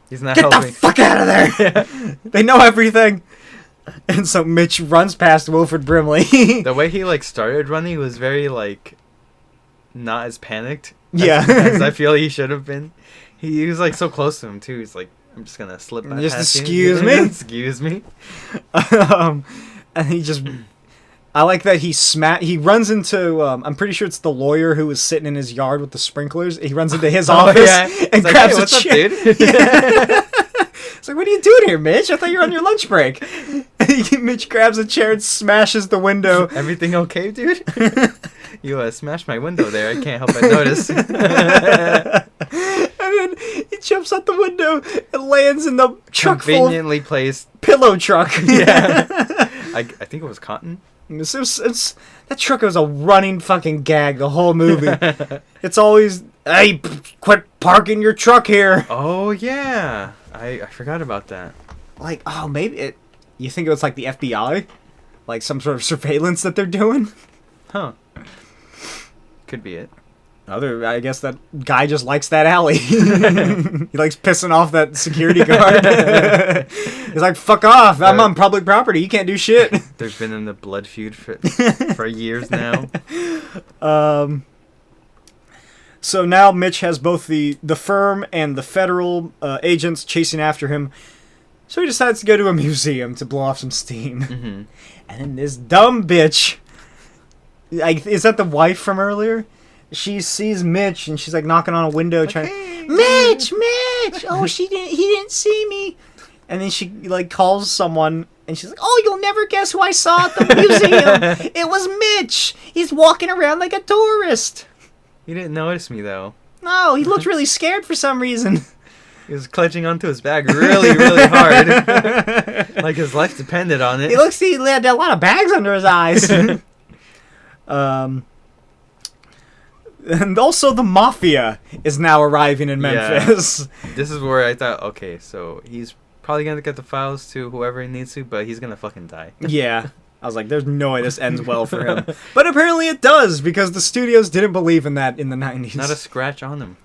he's not get helping. The fuck out of there! Yeah. They know everything. And so Mitch runs past Wilford Brimley. The way he like started running was very like, not as panicked. As I feel he should have been. He was like so close to him too. He's like, I'm just gonna slip by just past excuse you. me. Excuse me. And he just, I like that he runs into, I'm pretty sure it's the lawyer who was sitting in his yard with the sprinklers. He runs into his office and like, grabs hey, what's a chair. up, dude? Yeah. It's like, what are you doing here, Mitch? I thought you were on your lunch break. Mitch grabs a chair and smashes the window. Everything okay, dude? You smashed my window there. I can't help but notice. And then he jumps out the window and lands in the truck conveniently placed pillow truck. Yeah. I think it was cotton. That truck was a running fucking gag the whole movie. It's always, hey, quit parking your truck here. Oh, yeah. I forgot about that. Like, oh, maybe you think it was like the FBI? Like some sort of surveillance that they're doing? Huh. Could be it. I guess that guy just likes that alley. He likes pissing off that security guard. He's like, fuck off. I'm on public property. You can't do shit. There's been in the blood feud for years now. So now Mitch has both the firm and the federal agents chasing after him. So he decides to go to a museum to blow off some steam. Mm-hmm. And then this dumb bitch, like, is that the wife from earlier? She sees Mitch and she's like knocking on a window, trying. Hey, Mitch! Oh, he didn't see me. And then she like calls someone and she's like, "Oh, you'll never guess who I saw at the museum. It was Mitch. He's walking around like a tourist." He didn't notice me though. No, he looked really scared for some reason. He was clutching onto his bag really, really hard. Like his life depended on it. He had a lot of bags under his eyes. And also the mafia is now arriving in Memphis. Yeah. This is where I thought, okay, so he's probably going to get the files to whoever he needs to, but he's going to fucking die. Yeah. I was like, there's no way this ends well for him. But apparently it does, because the studios didn't believe in that in the 90s. Not a scratch on him.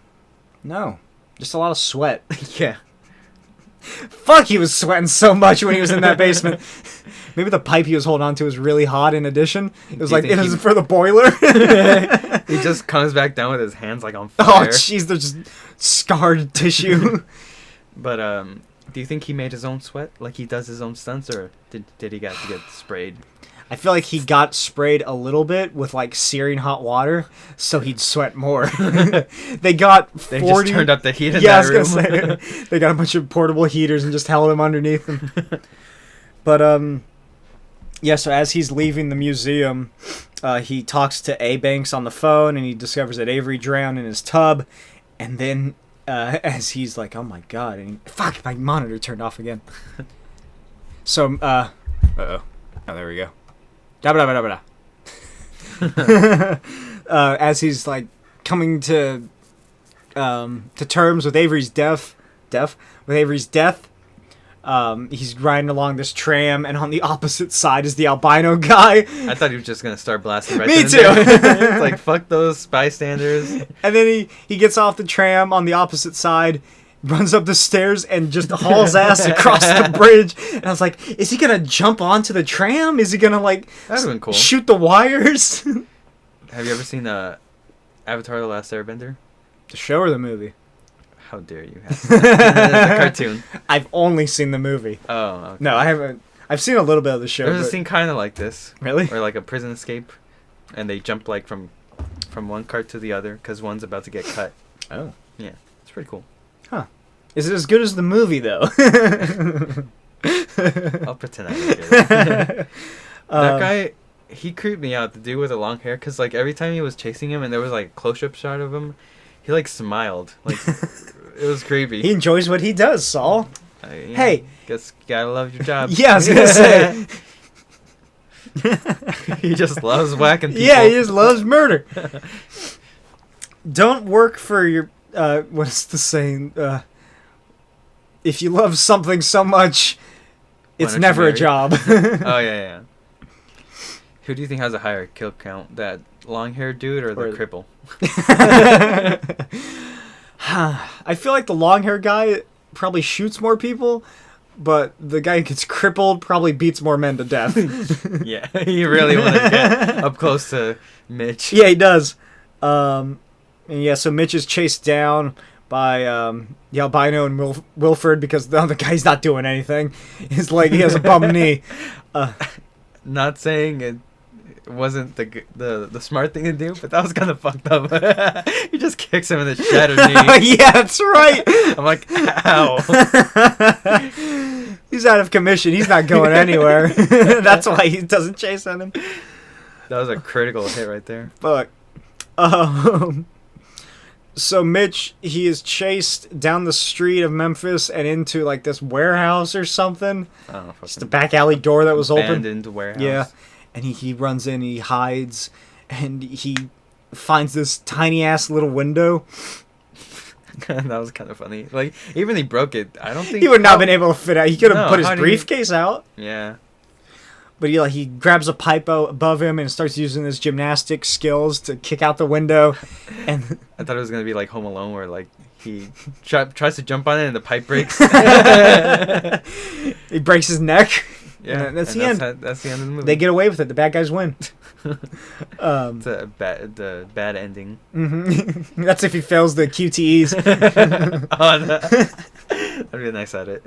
No. Just a lot of sweat. Yeah. Fuck, he was sweating so much when he was in that basement. Maybe the pipe he was holding on to was really hot in addition. It was like, it was for the boiler. He just comes back down with his hands like on fire. Oh, jeez, there's just scarred tissue. But, do you think he made his own sweat? Like he does his own stunts, or did he get sprayed? I feel like he got sprayed a little bit with like searing hot water, so he'd sweat more. They just turned up the heat in that room. Gonna say, they got a bunch of portable heaters and just held him underneath them. But yeah. So as he's leaving the museum, he talks to A. Banks on the phone, and he discovers that Avery drowned in his tub, and then as he's like, "Oh my god!" and fuck, my monitor turned off again. So uh-oh. Oh, there we go. As he's like coming to terms with Avery's death, he's riding along this tram, and on the opposite side is the albino guy. I thought he was just gonna start blasting right Me too. It's like, fuck those bystanders. And then he gets off the tram on the opposite side, runs up the stairs, and just hauls ass across the bridge. And I was like, is he gonna jump onto the tram? Is he gonna like That'd been cool. Shoot the wires? Have you ever seen Avatar: The Last Airbender? The show or the movie? How dare you? The cartoon. I've only seen the movie. Oh, okay. No, I haven't. I've seen a little bit of the show. There's a scene kind of like this. Really? Or like a prison escape, and they jump like from one cart to the other because one's about to get cut. Oh. Yeah, it's pretty cool. Huh. Is it as good as the movie, though? I'll pretend I don't get it. That guy, he creeped me out, the dude with the long hair, because like every time he was chasing him and there was like close-up shot of him, he like smiled. Like, it was creepy. He enjoys what he does, Saul. Hey. Guess you gotta love your job. Yeah, I was going to say. He just loves whacking people. Yeah, he just loves murder. Don't work for your... what's the saying? If you love something so much, it's never a job. Oh, yeah. Who do you think has a higher kill count? That long-haired dude or the cripple? I feel like the long-haired guy probably shoots more people, but the guy who gets crippled probably beats more men to death. Yeah, he really wanted to get up close to Mitch. Yeah, he does. And yeah, so Mitch is chased down by the albino and Wilford because the other guy's not doing anything. His leg, he has a bum knee. Not saying it wasn't the smart thing to do, but that was kind of fucked up. He just kicks him in the shattered knee. Yeah, that's right. I'm like, ow. He's out of commission. He's not going anywhere. That's why he doesn't chase on him. That was a critical hit right there. Fuck. So Mitch, he is chased down the street of Memphis and into like this warehouse or something. Oh, just a back alley door that was open. Abandoned warehouse. Yeah. And he runs in, he hides, and he finds this tiny ass little window. That was kind of funny. Like, even he broke it. I don't think he would not have been able to fit out. He could have put his how briefcase out. Yeah. But he grabs a pipe above him and starts using his gymnastic skills to kick out the window. And I thought it was gonna be like Home Alone, where like he tries to jump on it and the pipe breaks. He breaks his neck. Yeah, and that's the end. That's the end of the movie. They get away with it. The bad guys win. It's the bad ending. Mm-hmm. That's if he fails the QTEs. That'd be a nice edit.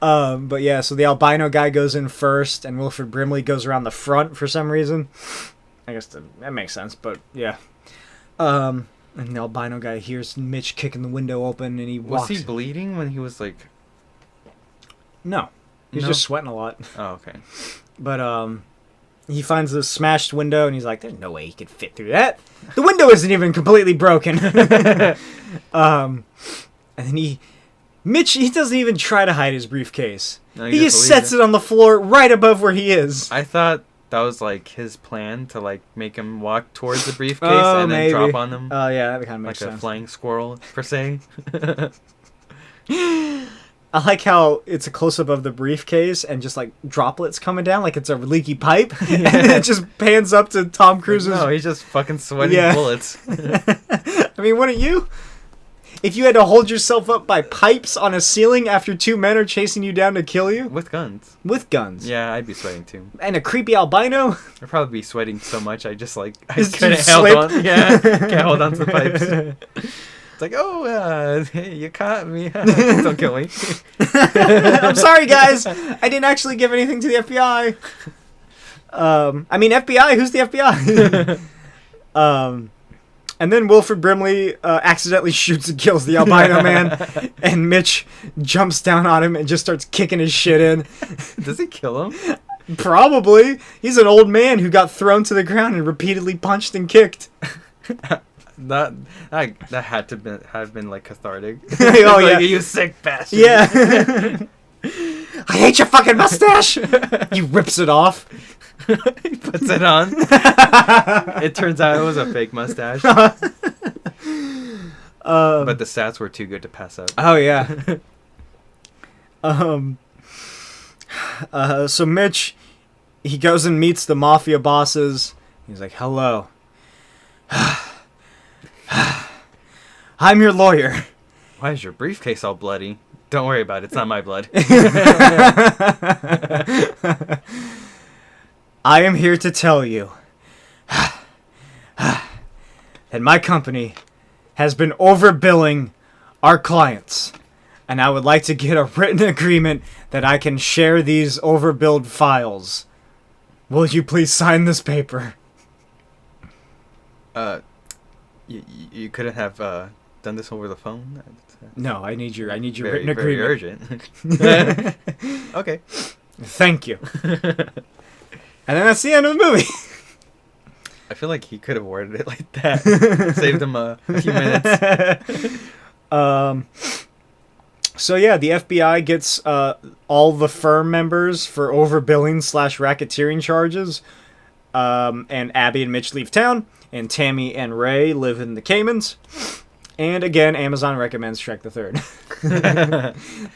But yeah, so the albino guy goes in first, and Wilford Brimley goes around the front for some reason. I guess that makes sense, but yeah. And the albino guy hears Mitch kicking the window open, and he walks. Was he bleeding when he was like? No. He's just sweating a lot. Oh, okay. But he finds the smashed window, and he's like, "There's no way he could fit through that. The window isn't even completely broken." And then Mitch doesn't even try to hide his briefcase. No, he just sets it on the floor right above where he is. I thought that was like his plan to like make him walk towards the briefcase and then drop on them. Oh yeah, that kind of makes sense. Like a flying squirrel per se. I like how it's a close-up of the briefcase and just, like, droplets coming down like it's a leaky pipe. And it just pans up to Tom Cruise's... No, he's just fucking sweating bullets. I mean, wouldn't you? If you had to hold yourself up by pipes on a ceiling after two men are chasing you down to kill you? With guns. With guns. Yeah, I'd be sweating, too. And a creepy albino? I'd probably be sweating so much I just, like... I couldn't hold on. Yeah, can't hold on to the pipes. Like, oh, you caught me. Don't kill me. I'm sorry, guys. I didn't actually give anything to the FBI. I mean, FBI? Who's the FBI? And then Wilford Brimley accidentally shoots and kills the albino man. And Mitch jumps down on him and just starts kicking his shit in. Does he kill him? Probably. He's an old man who got thrown to the ground and repeatedly punched and kicked. That had to have been like cathartic. Oh like, yeah, you sick bastard. Yeah. I hate your fucking mustache. He rips it off. He puts it on. It turns out it was a fake mustache. But the stats were too good to pass up. Oh yeah. So Mitch, he goes and meets the mafia bosses. He's like, "Hello. I'm your lawyer." Why is your briefcase all bloody? Don't worry about it. It's not my blood. I am here to tell you that my company has been overbilling our clients, and I would like to get a written agreement that I can share these overbilled files. Will you please sign this paper? You couldn't have done this over the phone? No, I need your written very agreement. Urgent. Okay. Thank you. And then that's the end of the movie. I feel like he could have worded it like that. Saved him a few minutes. So yeah, the FBI gets all the firm members for overbilling / racketeering charges. And Abby and Mitch leave town, and Tammy and Ray live in the Caymans. And again, Amazon recommends Shrek the Third.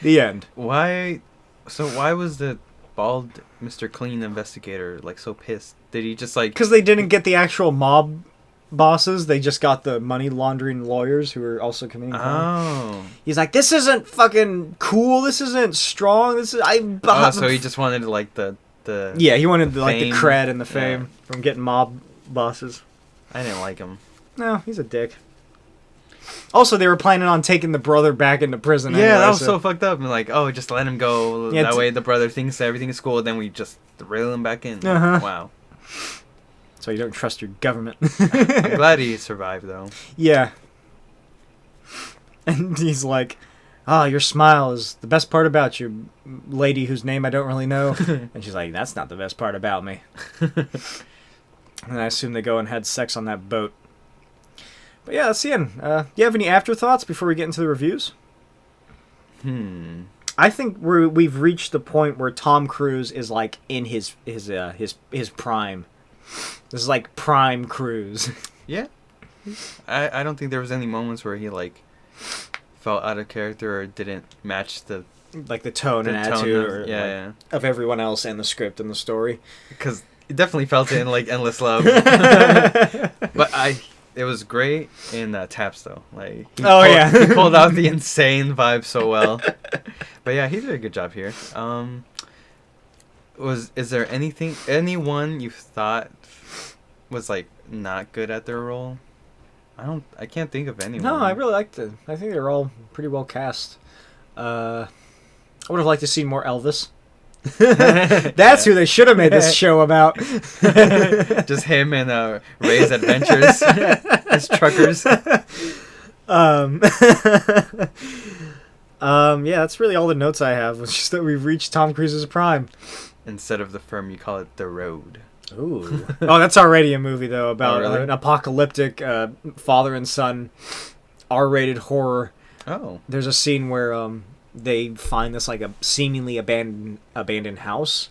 The end. Why was the bald Mr. Clean investigator like so pissed? Did he just like... Because they didn't get the actual mob bosses. They just got the money laundering lawyers who were also committing crime. Oh. He's like, this isn't fucking cool. This isn't strong. This is... So he just wanted like the yeah, he wanted the fame. cred and the fame from getting mob bosses. I didn't like him. No, he's a dick. Also, they were planning on taking the brother back into prison. Yeah, anyway, that was so fucked up. And like, oh, just let him go. Yeah, that way the brother thinks everything is cool. Then we just reel him back in. Uh-huh. Wow. So you don't trust your government. I'm glad he survived, though. Yeah. And he's like, your smile is the best part about you, lady whose name I don't really know. And she's like, that's not the best part about me. And I assume they go and had sex on that boat. But yeah, that's the end. Do you have any afterthoughts before we get into the reviews? I think we've reached the point where Tom Cruise is like in his prime. This is like prime Cruise. Yeah. I don't think there was any moments where he like felt out of character or didn't match the like the tone and attitude of everyone else and the script and the story. Because you definitely felt it in like Endless Love. But it was great in Taps though. Like he pulled out the insane vibe so well. But yeah, he did a good job here. Is there anyone you thought was like not good at their role? I can't think of anyone. No, I really liked it. I think they're all pretty well cast. I would have liked to see more Elvis. That's who they should have made this show about. Just him and Ray's adventures as truckers. Yeah, that's really all the notes I have. It's just that we've reached Tom Cruise's prime. Instead of the firm, you call it The Road. Ooh. Oh, that's already a movie, though, about an apocalyptic father and son R-rated horror. Oh. There's a scene where they find this, like, a seemingly abandoned house.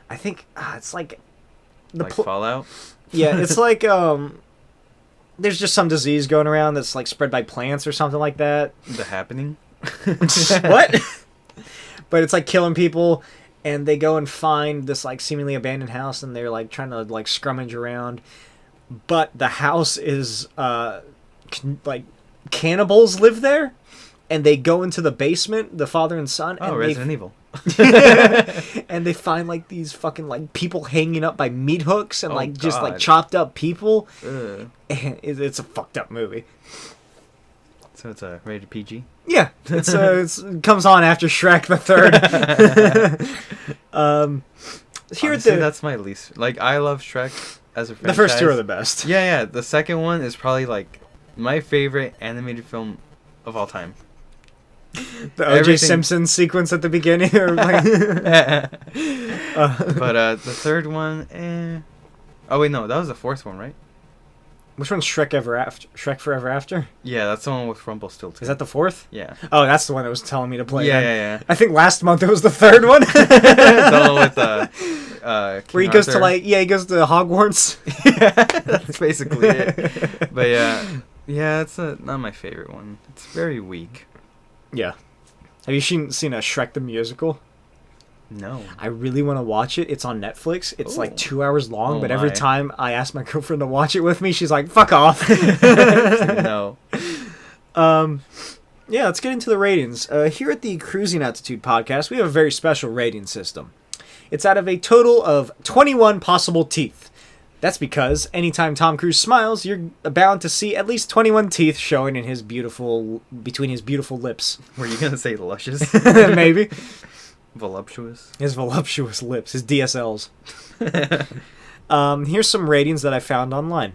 I think it's like... Fallout? Yeah, it's like... there's just some disease going around that's, like, spread by plants or something like that. The Happening? What? But it's, like, killing people... And they go and find this, like, seemingly abandoned house, and they're, like, trying to, like, scrummage around. But the house is, like, cannibals live there, and they go into the basement, the father and son. Oh, and Resident Evil. And they find, like, these fucking, like, people hanging up by meat hooks and, just, like, chopped up people. Ugh. And it's a fucked up movie. So it's a rated PG? Yeah, it comes on after Shrek the Third. Honestly, that's my least. Like, I love Shrek as a franchise. The first two are the best. Yeah. The second one is probably like my favorite animated film of all time. The O.J. Simpson sequence at the beginning. Or like But the third one, Oh wait, no, that was the fourth one, right? Which one's Shrek Forever After? Yeah, that's the one with Rumpelstiltskin. Is that the fourth? Yeah. Oh, that's the one that was telling me to play. Yeah. I think last month it was the third one. The one with where he goes to he goes to Hogwarts. Yeah, that's basically it. But yeah, it's not my favorite one. It's very weak. Yeah. Have you seen a Shrek the Musical? No. I really want to watch it. It's on Netflix. It's like 2 hours long, but every time I ask my girlfriend to watch it with me, she's like, fuck off. No. Yeah, let's get into the ratings. Here at the Cruising Altitude podcast, we have a very special rating system. It's out of a total of 21 possible teeth. That's because anytime Tom Cruise smiles, you're bound to see at least 21 teeth showing in between his beautiful lips. Were you going to say luscious? Maybe. Voluptuous? His voluptuous lips, his DSLs. Here's some ratings that I found online.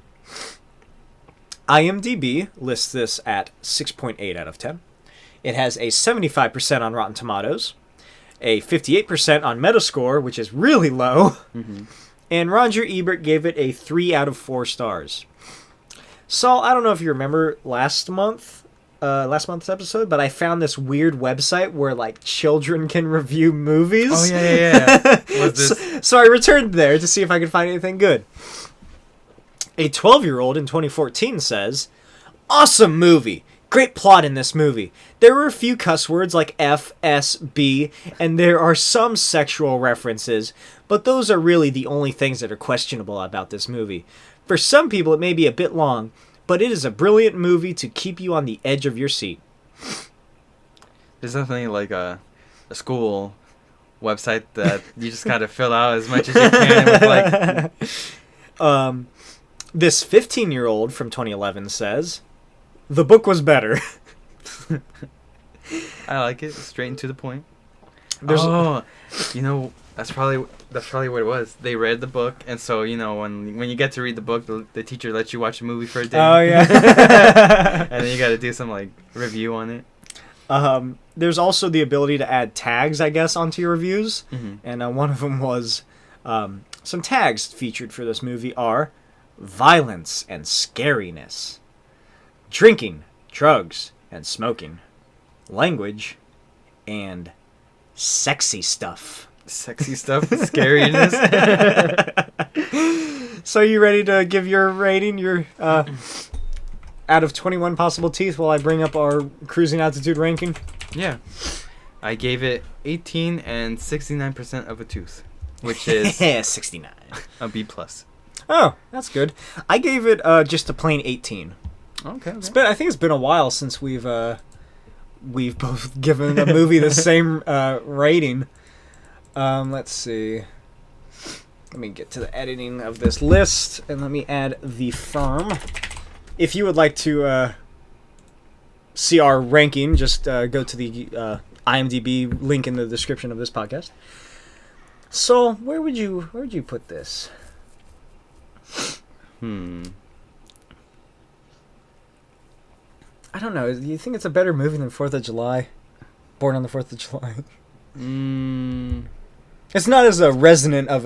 IMDb lists this at 6.8 out of 10. It has a 75% on Rotten Tomatoes, a 58% on Metascore, which is really low, and Roger Ebert gave it a 3 out of 4 stars. Saul, I don't know if you remember last month's episode, but I found this weird website where like children can review movies. Oh yeah. What's this? So I returned there to see if I could find anything good. A 12-year-old in 2014 says, "Awesome movie. Great plot in this movie. There were a few cuss words like F, S, B, and there are some sexual references, but those are really the only things that are questionable about this movie. For some people, it may be a bit long, but it is a brilliant movie to keep you on the edge of your seat." There's definitely like a school website that you just gotta fill out as much as you can with like... This 15-year-old from 2011 says, "The book was better." I like it. Straight and to the point. That's probably what it was. They read the book, and so when you get to read the book, the teacher lets you watch a movie for a day. Oh yeah. And then you got to do some like review on it. There's also the ability to add tags, I guess, onto your reviews, and one of them was some tags featured for this movie are violence and scariness, drinking, drugs, and smoking, language, and sexy stuff. Sexy stuff, scariness. So you ready to give your rating, your out of 21 possible teeth while I bring up our Cruising Altitude ranking? Yeah. I gave it 18 and 69% of a tooth, which is 69. a B plus. Oh, that's good. I gave it just a plain 18. Okay. I think it's been a while since we've both given a movie the same rating. Let's see. Let me get to the editing of this list, and let me add the firm. If you would like to see our ranking, just go to the IMDb link in the description of this podcast. So, where would you put this? I don't know. Do you think it's a better movie than 4th of July? Born on the 4th of July. It's not as resonating of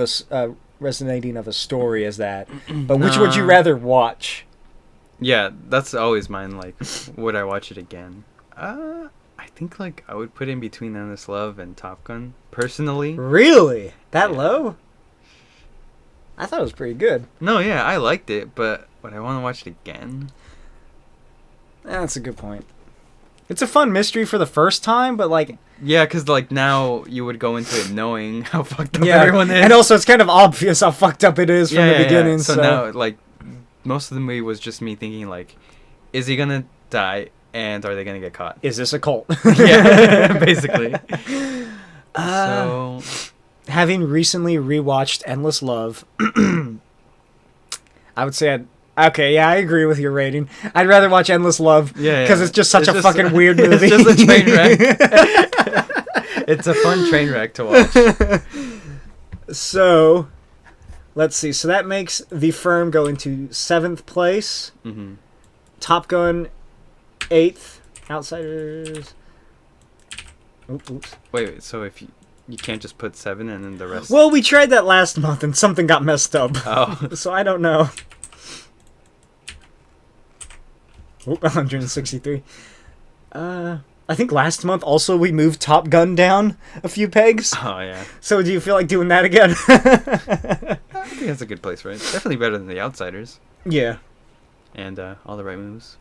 a story as that. But which would you rather watch? Yeah, that's always mine. Like, would I watch it again? I think like I would put in between Endless Love and Top Gun personally. Really? That low? I thought it was pretty good. No, yeah, I liked it, but would I want to watch it again? That's a good point. It's a fun mystery for the first time, but like... Yeah, because like now you would go into it knowing how fucked up everyone is. And also it's kind of obvious how fucked up it is from the beginning. So now, like, most of the movie was just me thinking, like, is he going to die and are they going to get caught? Is this a cult? Yeah, basically. So... Having recently rewatched Endless Love, I would say okay, yeah, I agree with your rating. I'd rather watch Endless Love because it's just such a fucking weird movie. It's just a train wreck. It's a fun train wreck to watch. So, let's see. So that makes The Firm go into 7th place. Mm-hmm. Top Gun, 8th. Outsiders. Oops. Wait. So if you can't just put 7 and then the rest... Well, we tried that last month and something got messed up. Oh. So I don't know. 163. I think last month also we moved Top Gun down a few pegs. Oh, yeah. So do you feel like doing that again? I think that's a good place, right? Definitely better than The Outsiders. Yeah. And All the Right Moves.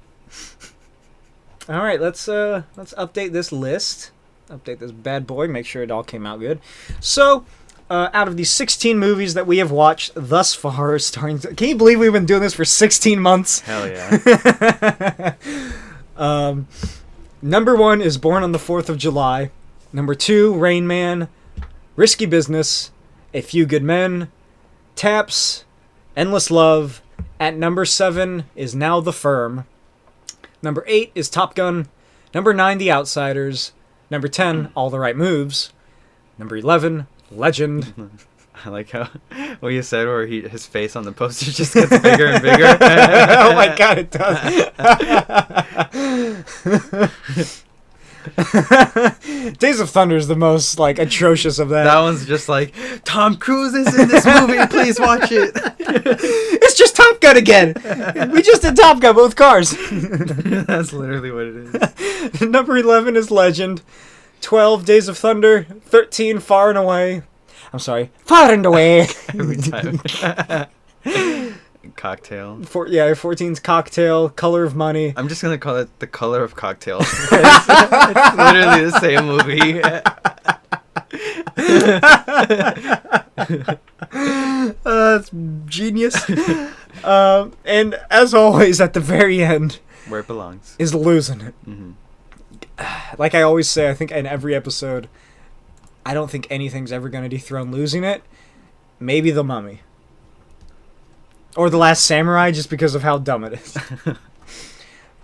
All right, let's update this list. Update this bad boy, make sure it all came out good. So, out of the 16 movies that we have watched thus far, can you believe we've been doing this for 16 months? Hell yeah. Number 1 is Born on the 4th of July. Number 2, Rain Man. Risky Business. A Few Good Men. Taps. Endless Love. At number 7 is Now the Firm. Number 8 is Top Gun. Number 9, The Outsiders. Number 10, All the Right Moves. Number 11, Legend. I like how what you said where his face on the poster just gets bigger and bigger. Oh my god, it does. Days of Thunder is the most like atrocious of that. That one's just like, Tom Cruise is in this movie, please watch it. It's just Top Gun again. We just did Top Gun, both cars. That's literally what it is. Number 11 is Legend. 12, Days of Thunder. 13, Far and Away. I'm sorry, Far and Away. Every time. Cocktail. 14's Cocktail. Color of Money. I'm just gonna call it The Color of Cocktail. It's literally the same movie. That's genius. And as always, at the very end, where it belongs is losing it. Mm-hmm. Like I always say, I think in every episode, I don't think anything's ever going to dethrone losing it. Maybe The Mummy. Or The Last Samurai, just because of how dumb it is.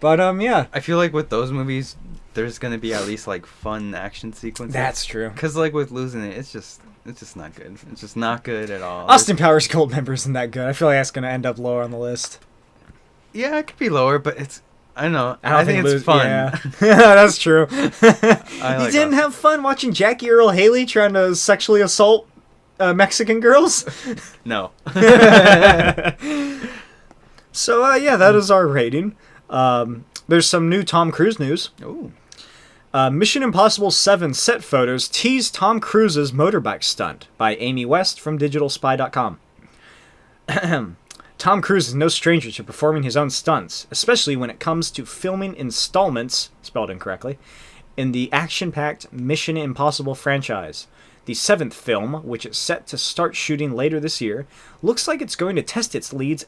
But, yeah. I feel like with those movies, there's going to be at least, like, fun action sequences. That's true. Because, like, with losing it, it's just not good. It's just not good at all. Austin Powers Goldmember isn't that good. I feel like that's going to end up lower on the list. Yeah, it could be lower, but it's... I don't know. I think it's fun. Yeah, that's true. You like didn't have fun watching Jackie Earle Haley trying to sexually assault Mexican girls? No. So, yeah, that is our rating. There's some new Tom Cruise news. Ooh. Mission Impossible 7 set photos tease Tom Cruise's motorbike stunt by Amy West from digitalspy.com. Tom Cruise is no stranger to performing his own stunts, especially when it comes to filming installments, spelled incorrectly, in the action-packed Mission Impossible franchise. The 7th film, which is set to start shooting later this year, looks like it's going to test its leads...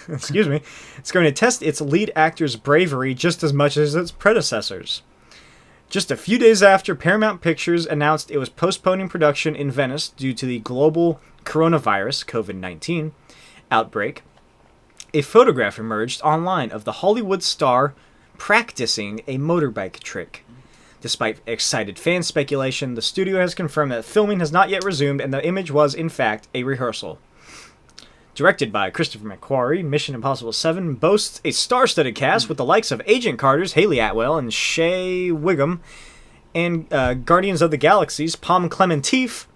Excuse me. It's going to test its lead actor's bravery just as much as its predecessors. Just a few days after Paramount Pictures announced it was postponing production in Venice due to the global coronavirus, COVID-19, outbreak, a photograph emerged online of the Hollywood star practicing a motorbike trick. Despite excited fan speculation, the studio has confirmed that filming has not yet resumed and the image was, in fact, a rehearsal. Directed by Christopher McQuarrie, Mission Impossible 7 boasts a star-studded cast with the likes of Agent Carter's Haley Atwell and Shea Whigham, and Guardians of the Galaxy's Pom Clementif,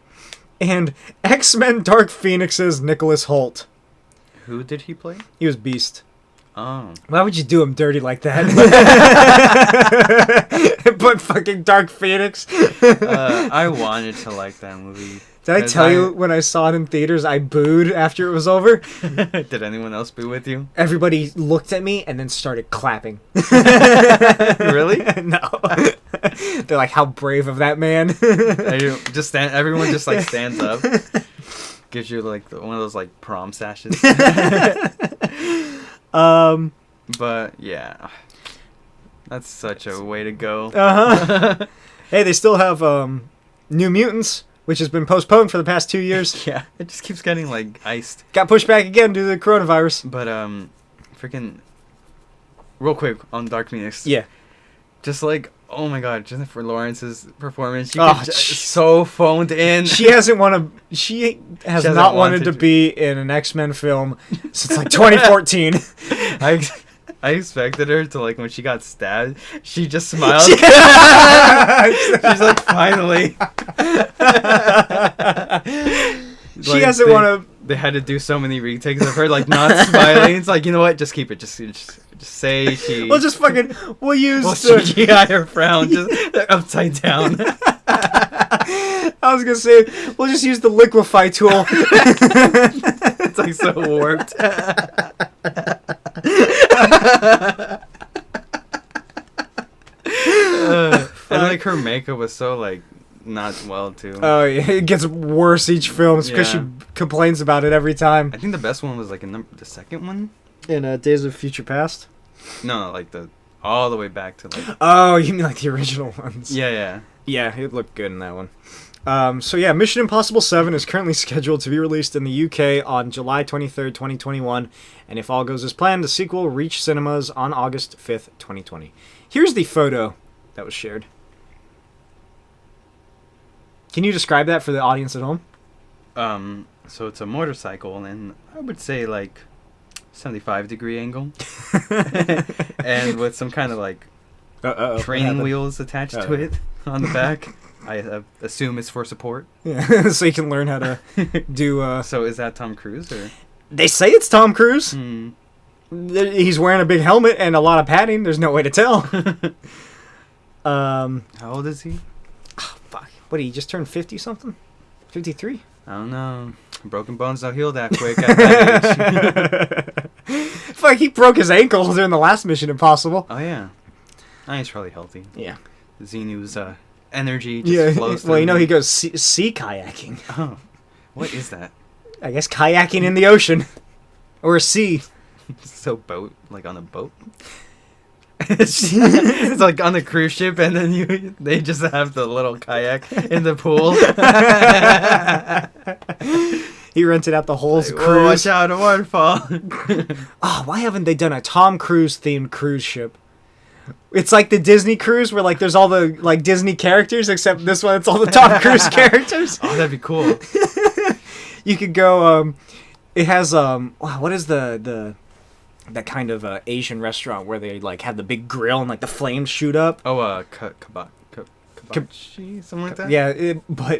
and X-Men Dark Phoenix's Nicholas Hoult. Who did he play? He was Beast. Oh. Why would you do him dirty like that? Put fucking Dark Phoenix. I wanted to like that movie. Did I tell you when I saw it in theaters, I booed after it was over? Did anyone else boo with you? Everybody looked at me and then started clapping. Really? No. They're like, how brave of that man. Everyone just like stands up. Gives you like one of those like prom sashes. But yeah. That's such a way to go. Uh-huh. Hey, they still have New Mutants, which has been postponed for the past 2 years. Yeah, it just keeps getting like iced. Got pushed back again due to the coronavirus. But freaking real quick on Dark Phoenix. Yeah. Just like, oh my god, Jennifer Lawrence's performance, so phoned in. She has not wanted to be in an X-Men film since like 2014. I expected her to, like, when she got stabbed, she just smiled. She's like, finally. She hasn't want to... They had to do so many retakes of her, like, not smiling. It's like, you know what? Just keep it. Just say she... We'll just fucking... We'll use... CGI her frown just upside down. I was going to say, we'll just use the liquefy tool. It's, like, so warped. And like her makeup was so like not well too. Oh yeah, it gets worse each film because she complains about it every time. I think the best one was like in the second one in Days of Future Past. No, like all the way back to like. Oh, you mean like the original ones? Yeah. Yeah, it looked good in that one. So yeah, Mission Impossible 7 is currently scheduled to be released in the UK on July 23rd, 2021, and if all goes as planned, the sequel will reach cinemas on August 5th, 2020. Here's the photo that was shared. Can you describe that for the audience at home? So it's a motorcycle, and I would say like 75-degree angle, and with some kind of like training wheels attached to it on the back. I assume it's for support. Yeah, so you can learn how to do... So is that Tom Cruise? Or? They say it's Tom Cruise. He's wearing a big helmet and a lot of padding. There's no way to tell. How old is he? Oh, fuck. What, he just turned 50-something? 53? I don't know. Broken bones don't heal that quick at that age. Fuck, he broke his ankle during the last Mission Impossible. Oh, yeah. He's probably healthy. Yeah. Xenu's energy just flows through. Well, you know, he goes sea kayaking. Oh. What is that? I guess kayaking in the ocean. Or a sea. So boat? Like on a boat? It's like on the cruise ship, and then they just have the little kayak in the pool. He rented out the whole cruise. Whoa, watch out, a waterfall. Why haven't they done a Tom Cruise themed cruise ship? It's like the Disney cruise where like there's all the like Disney characters, except this one it's all the Tom Cruise characters. Oh, that'd be cool. You could go. It has what is that kind of Asian restaurant where they like have the big grill and like the flames shoot up? Oh, hibachi, something like that. Yeah, but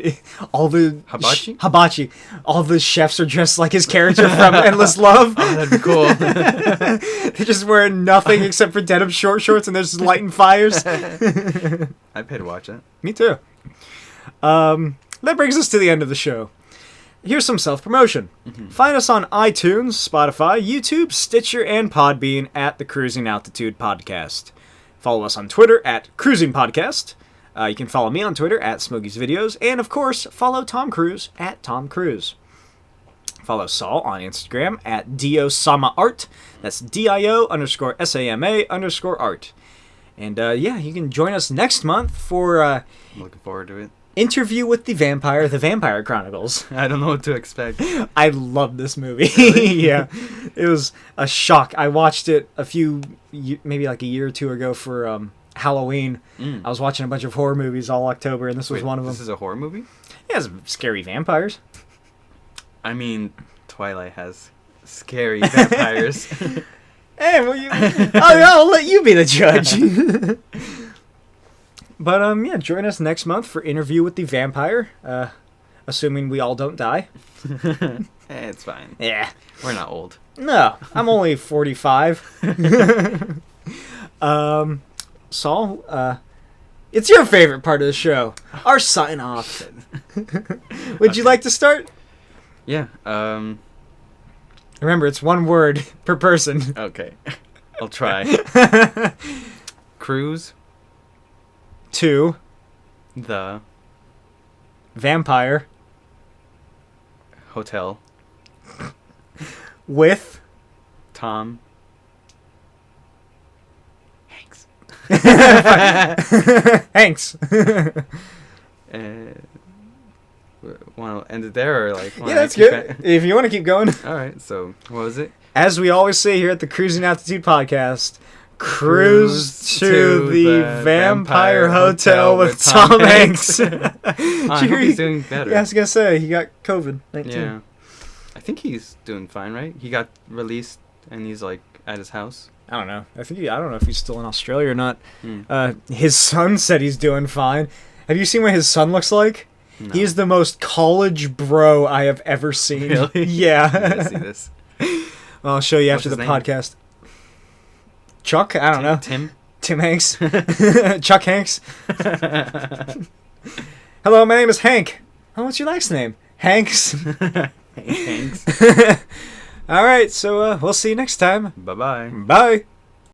all the hibachi. All the chefs are dressed like his character from Endless Love. Oh, that'd be cool. They're just wearing nothing except for denim short shorts, and they're just lighting fires. I'd pay to watch that. Me too. That brings us to the end of the show. Here's some self-promotion. Find us on iTunes, Spotify, YouTube, Stitcher, and PodBean at the Cruising Altitude Podcast. Follow us on Twitter at Cruising Podcast. You can follow me on Twitter at Smokey's Videos. And, of course, follow Tom Cruise at Tom Cruise. Follow Saul on Instagram at DioSamaArt. That's DIO_SAMA_art. And, you can join us next month for... I'm looking forward to it. Interview with the Vampire Chronicles. I don't know what to expect. I love this movie. Really? Yeah. It was a shock. I watched it maybe like a year or two ago for Halloween. I was watching a bunch of horror movies all October, and this was one of them. This is a horror movie? Yeah, it's scary vampires. I mean, Twilight has scary vampires. Hey, well, I'll let you be the judge. But, join us next month for Interview with the Vampire, assuming we all don't die. It's fine. Yeah. We're not old. No, I'm only 45. Saul, it's your favorite part of the show, our sign-off. Would you like to start? Yeah, Remember, it's one word per person. Okay. I'll try. Cruise To the Vampire Hotel with Tom Hanks. Hanks. Want to end it there or like? Yeah, that's good. If you want to keep going. All right. So what was it? As we always say here at the Cruising Altitude Podcast, cruise to the Vampire Hotel with Tom Hanks. I hope he's doing better. Yeah, I was gonna say he got COVID-19. Yeah, I think he's doing fine, right? He got released and he's like at his house. I don't know. I don't know if he's still in Australia or not. His son said he's doing fine. Have you seen what his son looks like? No. He is the most college bro I have ever seen. Really? Yeah. Let's see this. Well, I'll show you What's after the his name? podcast. Chuck? I don't know. Tim Hanks. Chuck Hanks. Hello, my name is Hank. Oh, what's your last name? Hanks. Hanks. All right, so we'll see you next time. Bye-bye. Bye.